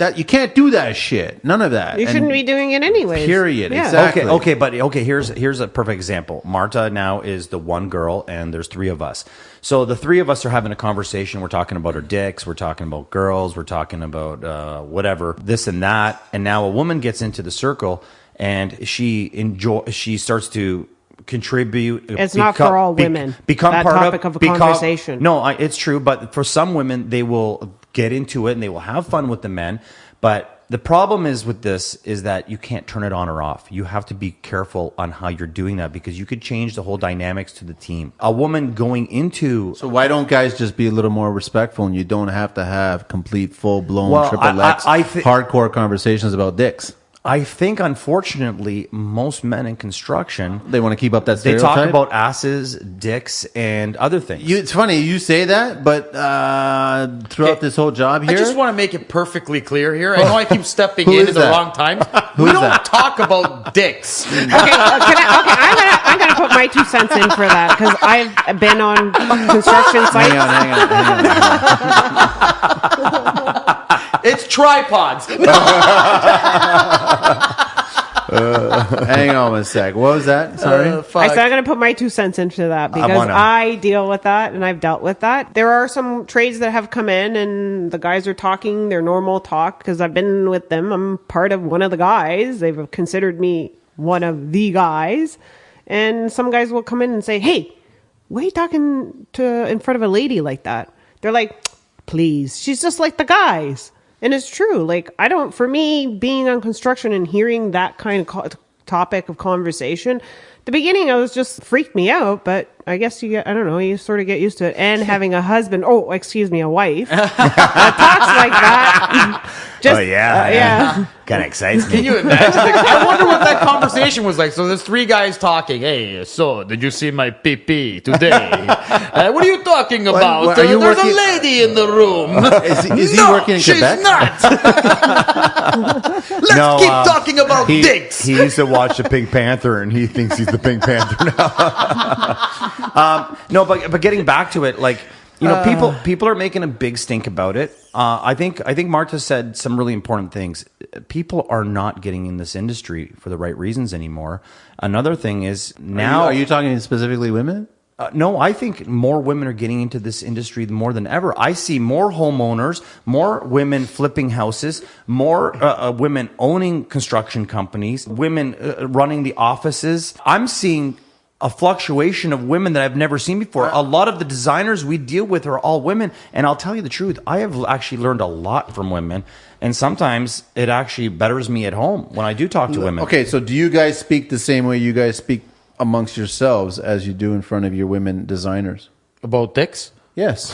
do that shit. None of that. You shouldn't be doing it anyways. Period. Yeah. Exactly. Okay. Here's a perfect example. Marta now is the one girl, and there's three of us. So the three of us are having a conversation. We're talking about our dicks. We're talking about girls. We're talking about whatever, this and that. And now a woman gets into the circle, and she starts to contribute. It's not for all women. Become that part topic of a conversation. No, it's true. But for some women, they will get into it and they will have fun with the men. But the problem is with this is that you can't turn it on or off. You have to be careful on how you're doing that because you could change the whole dynamics to the team. A woman going into So why don't guys just be a little more respectful and you don't have to have complete, full-blown, Well, triple X, I hardcore conversations about dicks? I think, unfortunately, most men in construction, They want to keep up that they stereotype? talk about asses, dicks, and other things. It's funny you say that, but throughout this whole job here, I just want to make it perfectly clear here. I know I keep stepping Who in is at the that? wrong times. Who We is don't that? talk about dicks. I'm gonna put my 2 cents in for that because I've been on construction sites. hang on. It's tripods. Hang on a sec. What was that? Sorry. I said I'm going to put my 2 cents into that because wanna- I deal with that and I've dealt with that. There are some trades that have come in and the guys are talking their normal talk because I've been with them. I'm part of one of the guys. They've considered me one of the guys. And some guys will come in and say, "Hey, why are you talking in front of a lady like that?" They're like, "Please, she's just like the guys." And it's true. Like, for me, being on construction and hearing that kind of topic of conversation, the beginning, I was just freaked me out, but I guess you sort of get used to it. And having a husband, a wife that talks like that. Just, yeah. Kind of excites Can me. you imagine? I wonder what that conversation was like. So there's 3 guys talking. Hey, so did you see my pee today? What are you talking about? what, are you There's working- a lady in the room. Is he No, working in she's Quebec? not. Let's keep talking about dicks. He used to watch the Pink Panther, and he thinks he's the Pink Panther now. No, but getting back to it, like, you know, people are making a big stink about it. I think Marta said some really important things. People are not getting in this industry for the right reasons anymore. Another thing is now. Are you talking specifically women? No, I think more women are getting into this industry more than ever. I see more homeowners, more women flipping houses, more women owning construction companies, women running the offices. I'm seeing a fluctuation of women that I've never seen before. A lot of the designers we deal with are all women. And I'll tell you the truth, I have actually learned a lot from women. And sometimes it actually betters me at home when I do talk to women. Okay, so do you guys speak the same way you guys speak amongst yourselves as you do in front of your women designers? About dicks? Yes.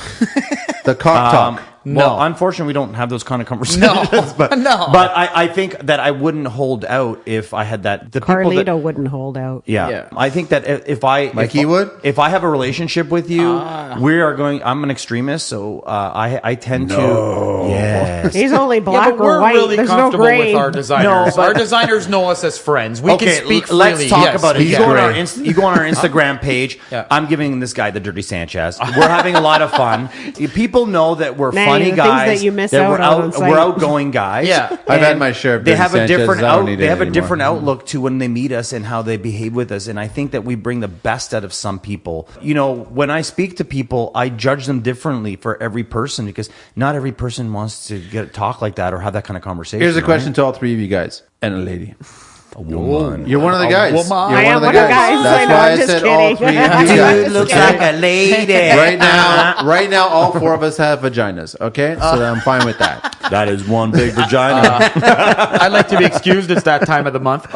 The cock talk. Well, No. unfortunately, we don't have those kind of conversations. But, No. But I think that I wouldn't hold out if I had that. The people Carlito that, wouldn't hold out. yeah, I think that if Mikey would? if I have a relationship with you, we are going. I'm an extremist, so I tend to. Yes. He's only black Yeah, but or we're white. really There's no comfortable gray. with our designers. No, but- Our designers know us as friends. We can speak freely. let's talk Yes. about it. You He's go, on our great. you go on our Instagram page. Yeah. I'm giving this guy the Dirty Sanchez. We're having a lot of fun. People know that we're Manny, funny the things guys. that you miss we're out on site. we're outgoing guys. Yeah. I've had And my share of they Dirty have a Sanchez's. different I don't need they it have a anymore. different outlook to when they meet us and how they behave with us. And I think that we bring the best out of some people. You know, when I speak to people, I judge them differently for every person because not every person wants to talk like that or have that kind of conversation. Here's a right? question to all 3 of you guys and a lady. A woman. You're one of the guys. woman. You're I one am of the one of the guys. guys. That's I know, why I'm I just said all kidding. 3 of you Dude guys. looks okay? like a lady. Right now, all 4 of us have vaginas. Okay, so I'm fine with that. That is one big vagina. I'd like to be excused. It's that time of the month.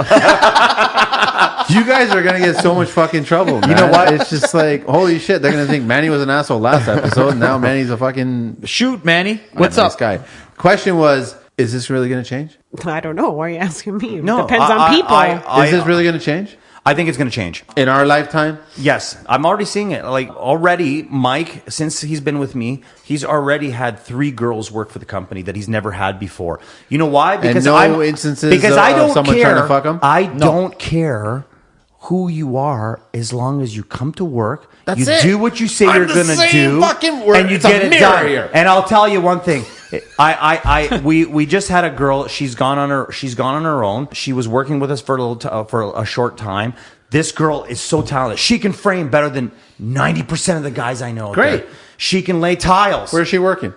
You guys are gonna get so much fucking trouble. Man. You know what? It's just like holy shit. They're gonna think Manny was an asshole last episode, and now Manny's a fucking Shoot, Manny. What's nice up? guy. Question was, is this really gonna change? I don't know. Why are you asking me? No, Depends on people. Is this really gonna change I think it's going to change. in our lifetime? Yes, I'm already seeing it. Like already, Mike, since he's been with me, he's already had 3 girls work for the company that he's never had before. You know why? Because no I'm, instances because I of don't someone care. trying to fuck him? I don't care who you are as long as you come to work. That's you it. do what you say I'm you're the going to same do, fucking word. and you It's a get it mirror done. here. And I'll tell you one thing. We just had a girl. She's gone on her own. She was working with us for a short time. This girl is so talented. She can frame better than 90% of the guys I know. out Great. there. She can lay tiles. Where's she working?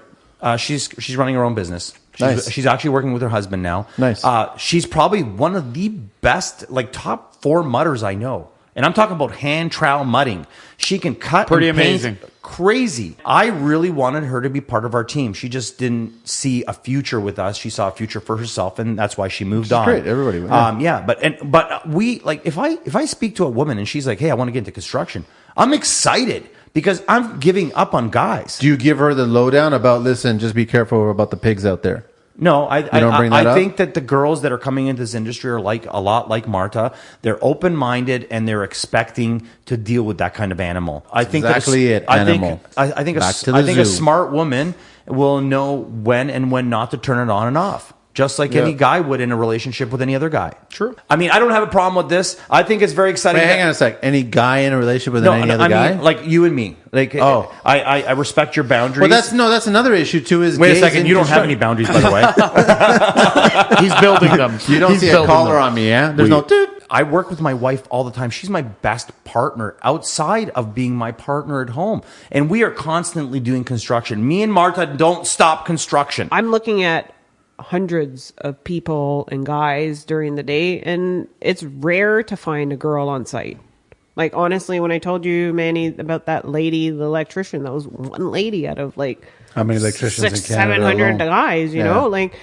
She's running her own business. Nice. She's actually working with her husband now. Nice. She's probably one of the best, like top 4 mudders I know. And I'm talking about hand trowel mudding. She can cut. Pretty and paint. amazing. Crazy. I really wanted her to be part of our team. She just didn't see a future with us. She saw a future for herself, and that's why she moved on. great. Everybody. Yeah. But we like if I speak to a woman and she's like, "Hey, I want to get into construction," I'm excited because I'm giving up on guys. Do you give her the lowdown about, listen, just be careful about the pigs out there? No, I don't bring that I up? think that the girls that are coming into this industry are like a lot like Marta. They're open-minded and they're expecting to deal with that kind of animal. I think exactly that it, I animal. think I think Back to the I think a zoo. smart woman will know when and when not to turn it on and off. Just like any guy would in a relationship with any other guy. True. I mean, I don't have a problem with this. I think it's very exciting. Wait, that- hang on a sec. Any guy in a relationship with No, any other I guy? mean, like you and me. Like, Oh. I respect your boundaries. well, that's another issue too. Is Wait a gays second. in You don't have construction- any boundaries, by the way. He's building them. You don't He's see a building collar them. on me, yeah? There's no. I work with my wife all the time. She's my best partner outside of being my partner at home. And we are constantly doing construction. Me and Marta don't stop construction. I'm looking at hundreds of people and guys during the day, and it's rare to find a girl on site. Like, honestly, when I told you, Manny, about that lady, the electrician, that was one lady out of like How many electricians in 600, Canada 700 alone? guys, you Yeah. know, like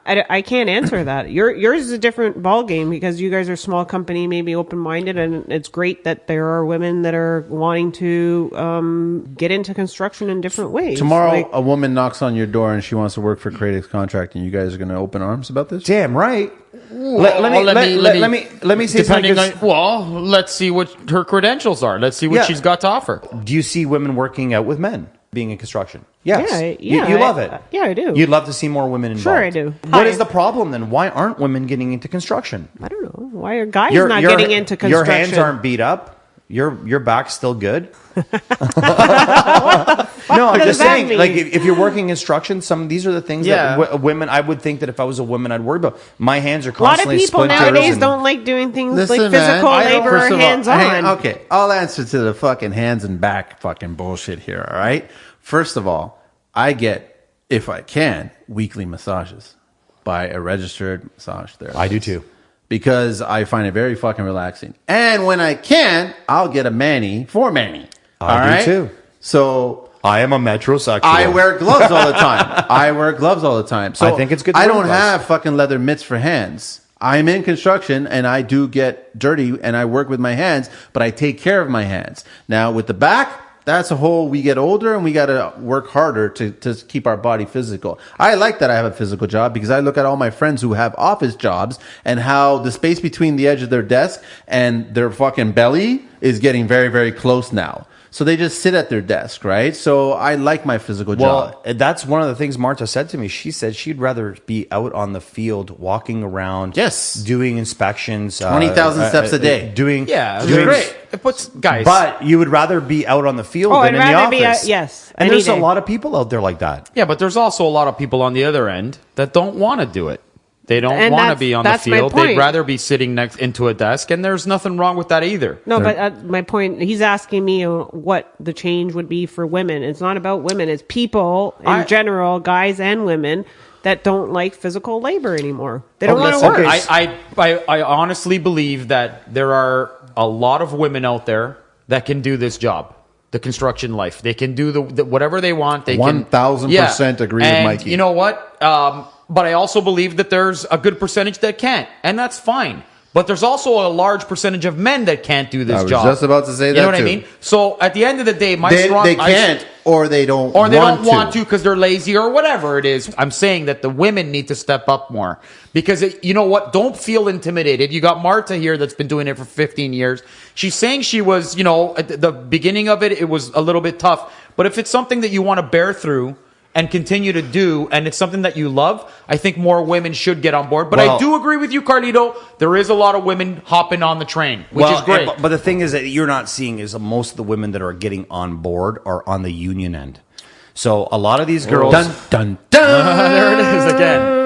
I can't answer that. Yours is a different ball game because you guys are a small company, maybe open minded, and it's great that there are women that are wanting to get into construction in different ways. Tomorrow, Like, a woman knocks on your door and she wants to work for Creative's Contracting. You guys are going to open arms about this? Damn right. Let Let me say something. Depending on, well, let's see what her credentials are. Let's see what Yeah. she's got to offer. Do you see women working out with men being in construction? Yes. Yeah, You love it. yeah, I do. You'd love to see more women involved. Sure, I do. What Hi. is the problem then? Why aren't women getting into construction? I don't know. Why are guys not getting into construction? Your hands aren't beat up. Your back's still good. No, I'm does just that saying. mean? Like, if you're working construction, these are the things Yeah. that women. I would think that if I was a woman, I'd worry about. My hands are A lot of constantly people splintered nowadays and- don't like doing things Listen, like man, physical I don't- labor first or of all, hands on. hang on, okay, I'll answer to the fucking hands and back fucking bullshit here, all right? First of all, I get, if I can, weekly massages by a registered massage therapist. I do too. Because I find it very fucking relaxing. And when I can, I'll get a mani for Manny. I do too. So I am a metrosexual. I wear gloves all the time. So I think it's good to I wear don't gloves. have fucking leather mitts for hands. I'm in construction and I do get dirty and I work with my hands, but I take care of my hands. Now with the back, that's a whole, we get older and we got to work harder to keep our body physical. I like that I have a physical job because I look at all my friends who have office jobs and how the space between the edge of their desk and their fucking belly is getting very, very close now. So they just sit at their desk, right? So I like my physical job. Well, that's one of the things Marta said to me. She said she'd rather be out on the field, walking around, Yes. doing inspections, 20,000 steps a day. doing Yeah, Which is great. It puts guys. But you would rather be out on the field Oh, than I'd in the rather be office. yes, and any there's a day. lot of people out there like that. yeah, but there's also a lot of people on the other end that don't want to do it. They don't And want to that's- be on the that's my field. point. They'd rather be sitting next into a desk, and there's nothing wrong with that either. No, but my point, he's asking me what the change would be for women. It's not about women. It's people in general, guys and women, that don't like physical labor anymore. They don't want to work. I honestly believe that there are a lot of women out there that can do this job, the construction life. They can do the whatever they want. They 1000% agree with And Mikey. You know what? But I also believe that there's a good percentage that can't, and that's fine. But there's also a large percentage of men that can't do this I was job. just about to say you that know what too. I mean? So at the end of the day, They can't or they don't or they want don't want to because they're lazy or whatever it is. I'm saying that the women need to step up more because you know what? Don't feel intimidated. You got Marta here that's been doing it for 15 years. She's saying she was, at the beginning of it, it was a little bit tough. But if it's something that you want to bear through and continue to do, and it's something that you love, I think more women should get on board. But I Well- do agree with you, Carlito. There is a lot of women hopping on the train, which is great. But the thing is that you're not seeing is most of the women that are getting on board are on the union end. So a lot of these girls. Dun dun dun. There it is again.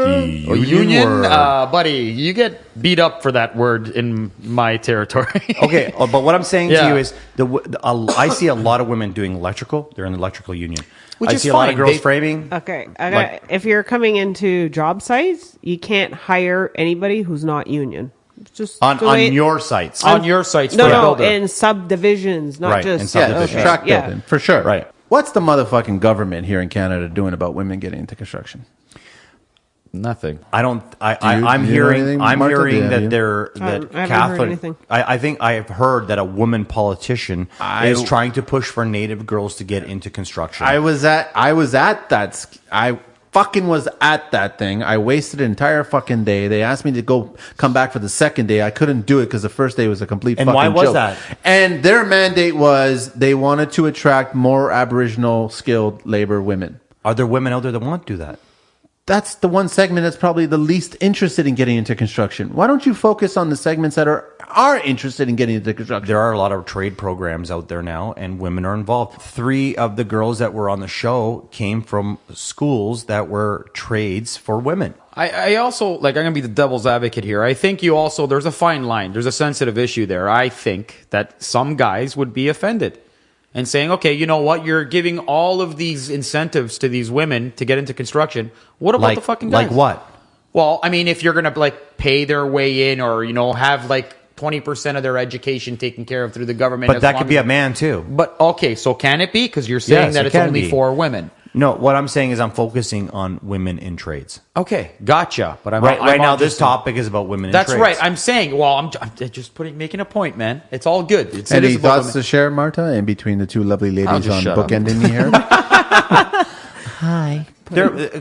The Union, word. buddy, you get beat up for that word in my territory. Okay, but what I'm saying Yeah. to you is I see a lot of women doing electrical. They're in the electrical union. Which I is see a lot of fine. girls They- framing. Okay, Like- if you're coming into job sites, you can't hire anybody who's not union. It's just On the way it- your sites. On your sites no, for a no, builder. in subdivisions, not Right, just in subdivisions. Yeah, track Yeah. building for sure. Right. What's the motherfucking government here in Canada doing about women getting into construction? Nothing. I don't. I'm do you know hearing. anything, I'm Marta? hearing Do you- that they're I that haven't heard Catholic. anything. I think I have heard that a woman politician I- is trying to push for Native girls to get into construction. I was at that. I fucking was at that thing. I wasted an entire fucking day. They asked me to come back for the second day. I couldn't do it because the first day was a complete And fucking why was joke. that? And their mandate was they wanted to attract more Aboriginal skilled labor women. Are there women out there that want to do that? That's the one segment that's probably the least interested in getting into construction. Why don't you focus on the segments that are interested in getting into construction? There are a lot of trade programs out there now, and women are involved. 3 of the girls that were on the show came from schools that were trades for women. I also, like, I'm going to be the devil's advocate here. I think there's a fine line. There's a sensitive issue there. I think that some guys would be offended and saying, okay, you know what? You're giving all of these incentives to these women to get into construction. What about the fucking guys? Like what? Well, I mean, if you're going to, like, pay their way in or, have, like, 20% of their education taken care of through the government. But as that long could be as- a man too. But, okay, so can it be? Because you're saying Yes, that it it's can only be. for women. No, what I'm saying is I'm focusing on women in trades. Okay, gotcha. But I'm Right I'm now, on this just- topic is about women in That's trades. right. I'm saying. Well, I'm just making a point, man. It's all good. It Any is about thoughts to share, Marta, in between the two lovely I'll ladies just on shut up. bookending me here?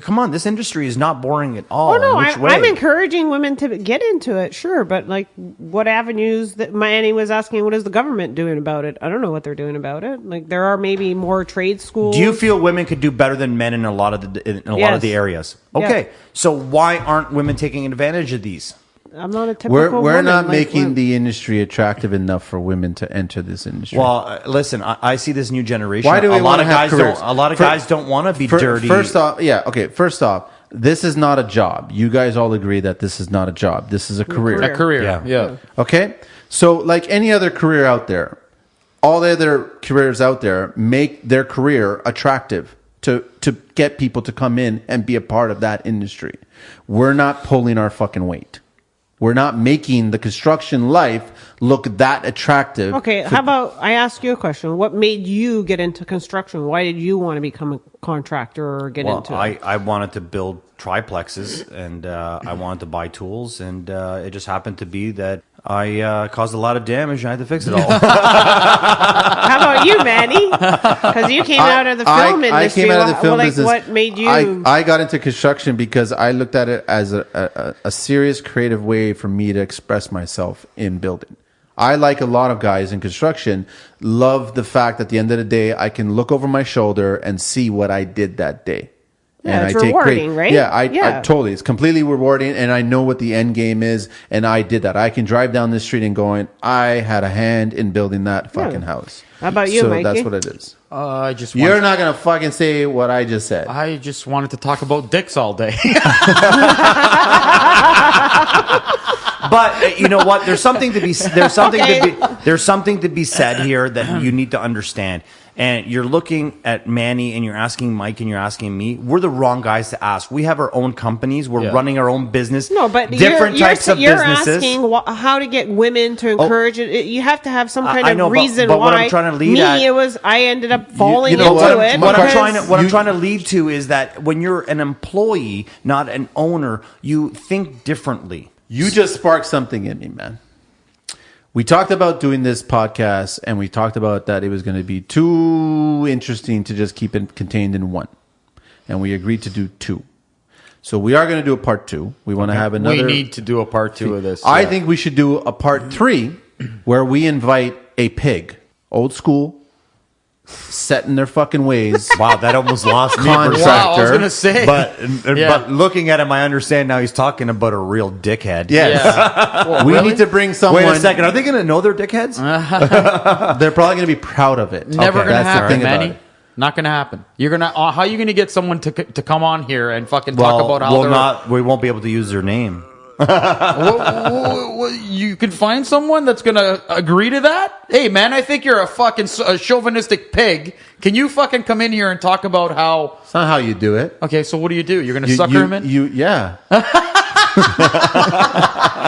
Come on, this industry is not boring at all. Oh no, Which way? I'm encouraging women to get into it, sure, but like, what avenues? That Manny was asking, what is the government doing about it? I don't know what they're doing about it. Like, there are maybe more trade schools. Do you feel women could do better than men in a lot of the lot of the areas? Okay, Yeah. so why aren't women taking advantage of these? I'm not a typical. We're woman, not like, making women. the industry attractive enough for women to enter this industry. Well, listen, I see this new generation. Why do we a lot wanna of have guys careers? don't? A lot of For- guys don't want to be dirty. First off, First off, this is not a job. You guys all agree that this is not a job. This is a career. a career. Yeah. Yeah. Okay? So, like any other career out there, all the other careers out there make their career attractive to get people to come in and be a part of that industry. We're not pulling our fucking weight. We're not making the construction life look that attractive. Okay, how about I ask you a question? What made you get into construction? Why did you want to become a contractor or get well, into it? I wanted to build triplexes, and I wanted to buy tools, and it just happened to be that I caused a lot of damage, and I had to fix it all. How about you, Manny? Because you came out of the film industry. I came out of the film business. What made you? I got into construction because I looked at it as a serious creative way for me to express myself in building. I, like a lot of guys in construction, love the fact that at the end of the day, I can look over my shoulder and see what I did that day. Yeah, it's I take rewarding, right? Yeah, I Yeah. totally. It's completely rewarding, and I know what the end game is, and I did that. I can drive down the street and going, I had a hand in building that fucking house. How about you, so Mikey? that's what it is. I just You're not gonna fucking say what I just said. I just wanted to talk about dicks all day. But you know what? There's something to be there's something to be said here that you need to understand. And you're looking at Manny and you're asking Mike and you're asking me. We're the wrong guys to ask. We have our own companies. We're Yeah. running our own business. No, but different types of you're businesses. asking how to get women to encourage it. You have to have some kind I of know, but- reason but why. what I'm trying to lead me, at- it was I ended up falling know into what? it. What I'm because- trying to lead to is that when you're an employee, not an owner, you think differently. You just sparked something in me, man. We talked about doing this podcast, and we talked about that it was going to be too interesting to just keep it contained in one. And we agreed to do 2. So we are going to do a part 2. We want to have another. We need to do a part 2 of this. I yeah. think we should do a part 3 where we invite a pig, old school, set in their fucking ways. Wow, that almost lost me. Contractor. Wow, I was gonna say. But looking at him, I understand now he's talking about a real dickhead. Yes. Yeah. Well, We really? need to bring someone. Wait a second. Are they going to know they're dickheads? They're probably going to be proud of it. Never gonna That's the happen, thing about Manny. it. Not gonna happen. You're gonna. How are you gonna get someone to come on here and fucking talk about how they're we won't be able to use their name. You can find someone that's gonna agree to that? Hey, man, I think you're a fucking chauvinistic pig. Can you fucking come in here and talk about how? It's not how you do it. Okay, so what do? You're gonna sucker him in? Yeah.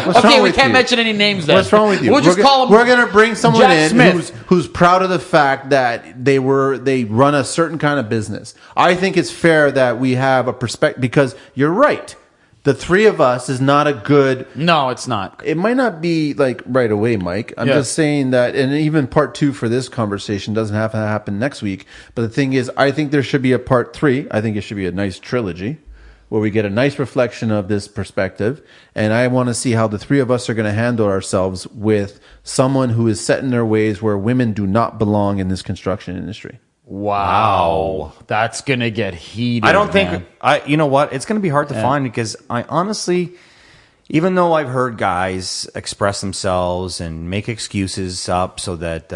Okay, we can't mention any names then. What's wrong with you? We'll just call him. We're gonna bring someone Jack in Smith. who's proud of the fact that they run a certain kind of business. I think it's fair that we have a perspective, because you're right. The three of us is not a good. No, it's not. It might not be like right away, Mike. I'm just saying that, and even part 2 for this conversation doesn't have to happen next week. But the thing is, I think there should be a part 3. I think it should be a nice trilogy where we get a nice reflection of this perspective. And I want to see how the three of us are going to handle ourselves with someone who is set in their ways where women do not belong in this construction industry. Wow. That's gonna get heated. I don't think man. you know what? It's going to be hard to find, because I honestly, even though I've heard guys express themselves and make excuses up so that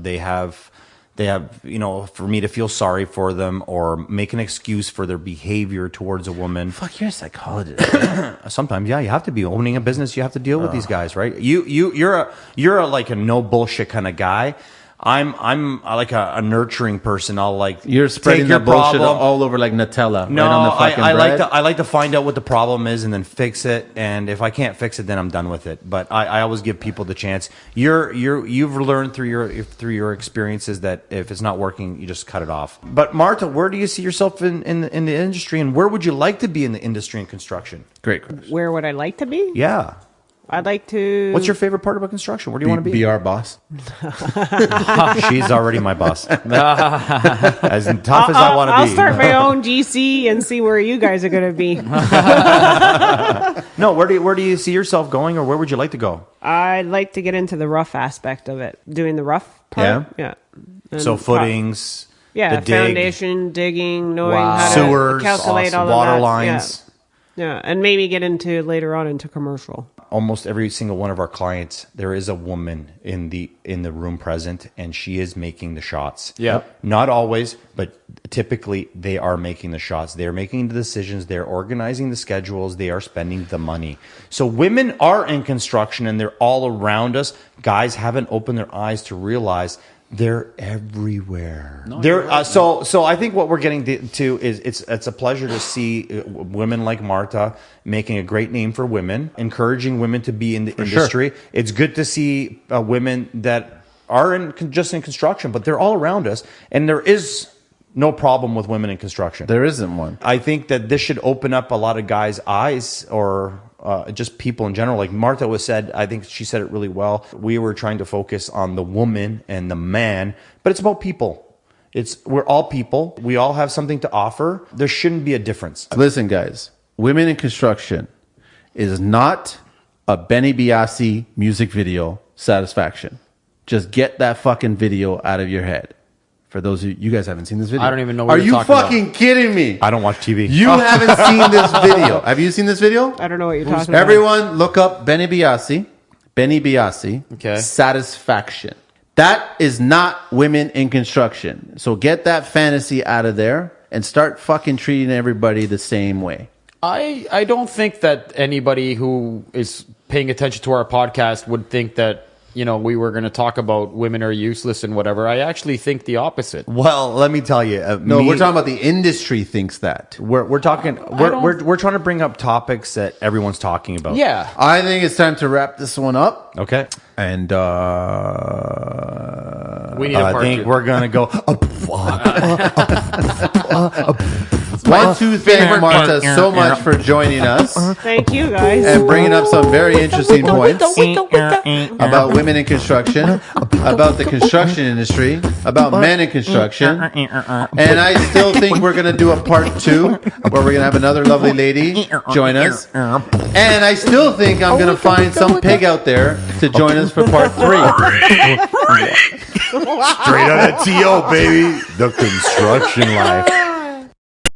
they have, for me to feel sorry for them, or make an excuse for their behavior towards a woman. Fuck, you're a psychologist. Sometimes, yeah, you have to be owning a business. You have to deal with these guys, right? You're like a no bullshit kind of guy. I'm like a nurturing person. I'll like You're spreading take your the bullshit problem. all over like Nutella. No, right on the fucking I bread. like to find out what the problem is and then fix it. And if I can't fix it, then I'm done with it. But I always give people the chance. You've learned through your experiences that if it's not working, you just cut it off. But Marta, where do you see yourself in the industry, and where would you like to be in the industry and construction? Great question. Where would I like to be? Yeah. I'd like to. What's your favorite part about construction? Where do you want to be? Be our boss. She's already my boss. As tough as I want to be. I'll start my own GC and see where you guys are going to be. No, where do you see yourself going, or where would you like to go? I'd like to get into the rough aspect of it, doing the rough part. Yeah. And So footings, yeah, the dig, foundation, digging, knowing Wow. how to sewers, calculate all water of that. lines. Yeah, and maybe get into later on into commercial. Almost every single one of our clients, there is a woman in the room present, and she is making the shots. Yep. Not always, but typically they are making the shots. They're making the decisions. They're organizing the schedules. They are spending the money. So women are in construction, and they're all around us. Guys haven't opened their eyes to realize they're everywhere. So I think what we're getting to is it's a pleasure to see women like Marta making a great name for women, encouraging women to be in the industry. Sure. It's good to see women that are just in construction, but they're all around us, and there is no problem with women in construction. There isn't one. I think that this should open up a lot of guys' eyes, or just people in general. Like Marta I think she said it really well. We were trying to focus on the woman and the man, but it's about people. We're all people. We all have something to offer. There shouldn't be a difference. Listen, guys, women in construction is not a Benny Biassi music video satisfaction. Just get that fucking video out of your head. For those of you guys haven't seen this video. I don't even know what Are you're you talking fucking kidding me? I don't watch TV. You haven't seen this video. Have you seen this video? I don't know what you're talking about. Everyone look up Benny Biassi. Benny Biassi. Okay. Satisfaction. That is not women in construction. So get that fantasy out of there and start fucking treating everybody the same way. I don't think that anybody who is paying attention to our podcast would think that, we were going to talk about women are useless and whatever. I actually think the opposite. Well, let me tell you. No, we're talking about the industry thinks that. We're talking. We're trying to bring up topics that everyone's talking about. Yeah. I think it's time to wrap this one up. Okay. And we need a part I think two. we're gonna go. want to thank Marta so much for joining us Thank you, guys. and bringing up some very interesting points about women in construction, about the construction industry, about men in construction. And I still think we're going to do a part 2 where we're going to have another lovely lady join us. And I still think I'm going to find some pig out there to join us for part 3. Straight out of TO, baby. The construction life.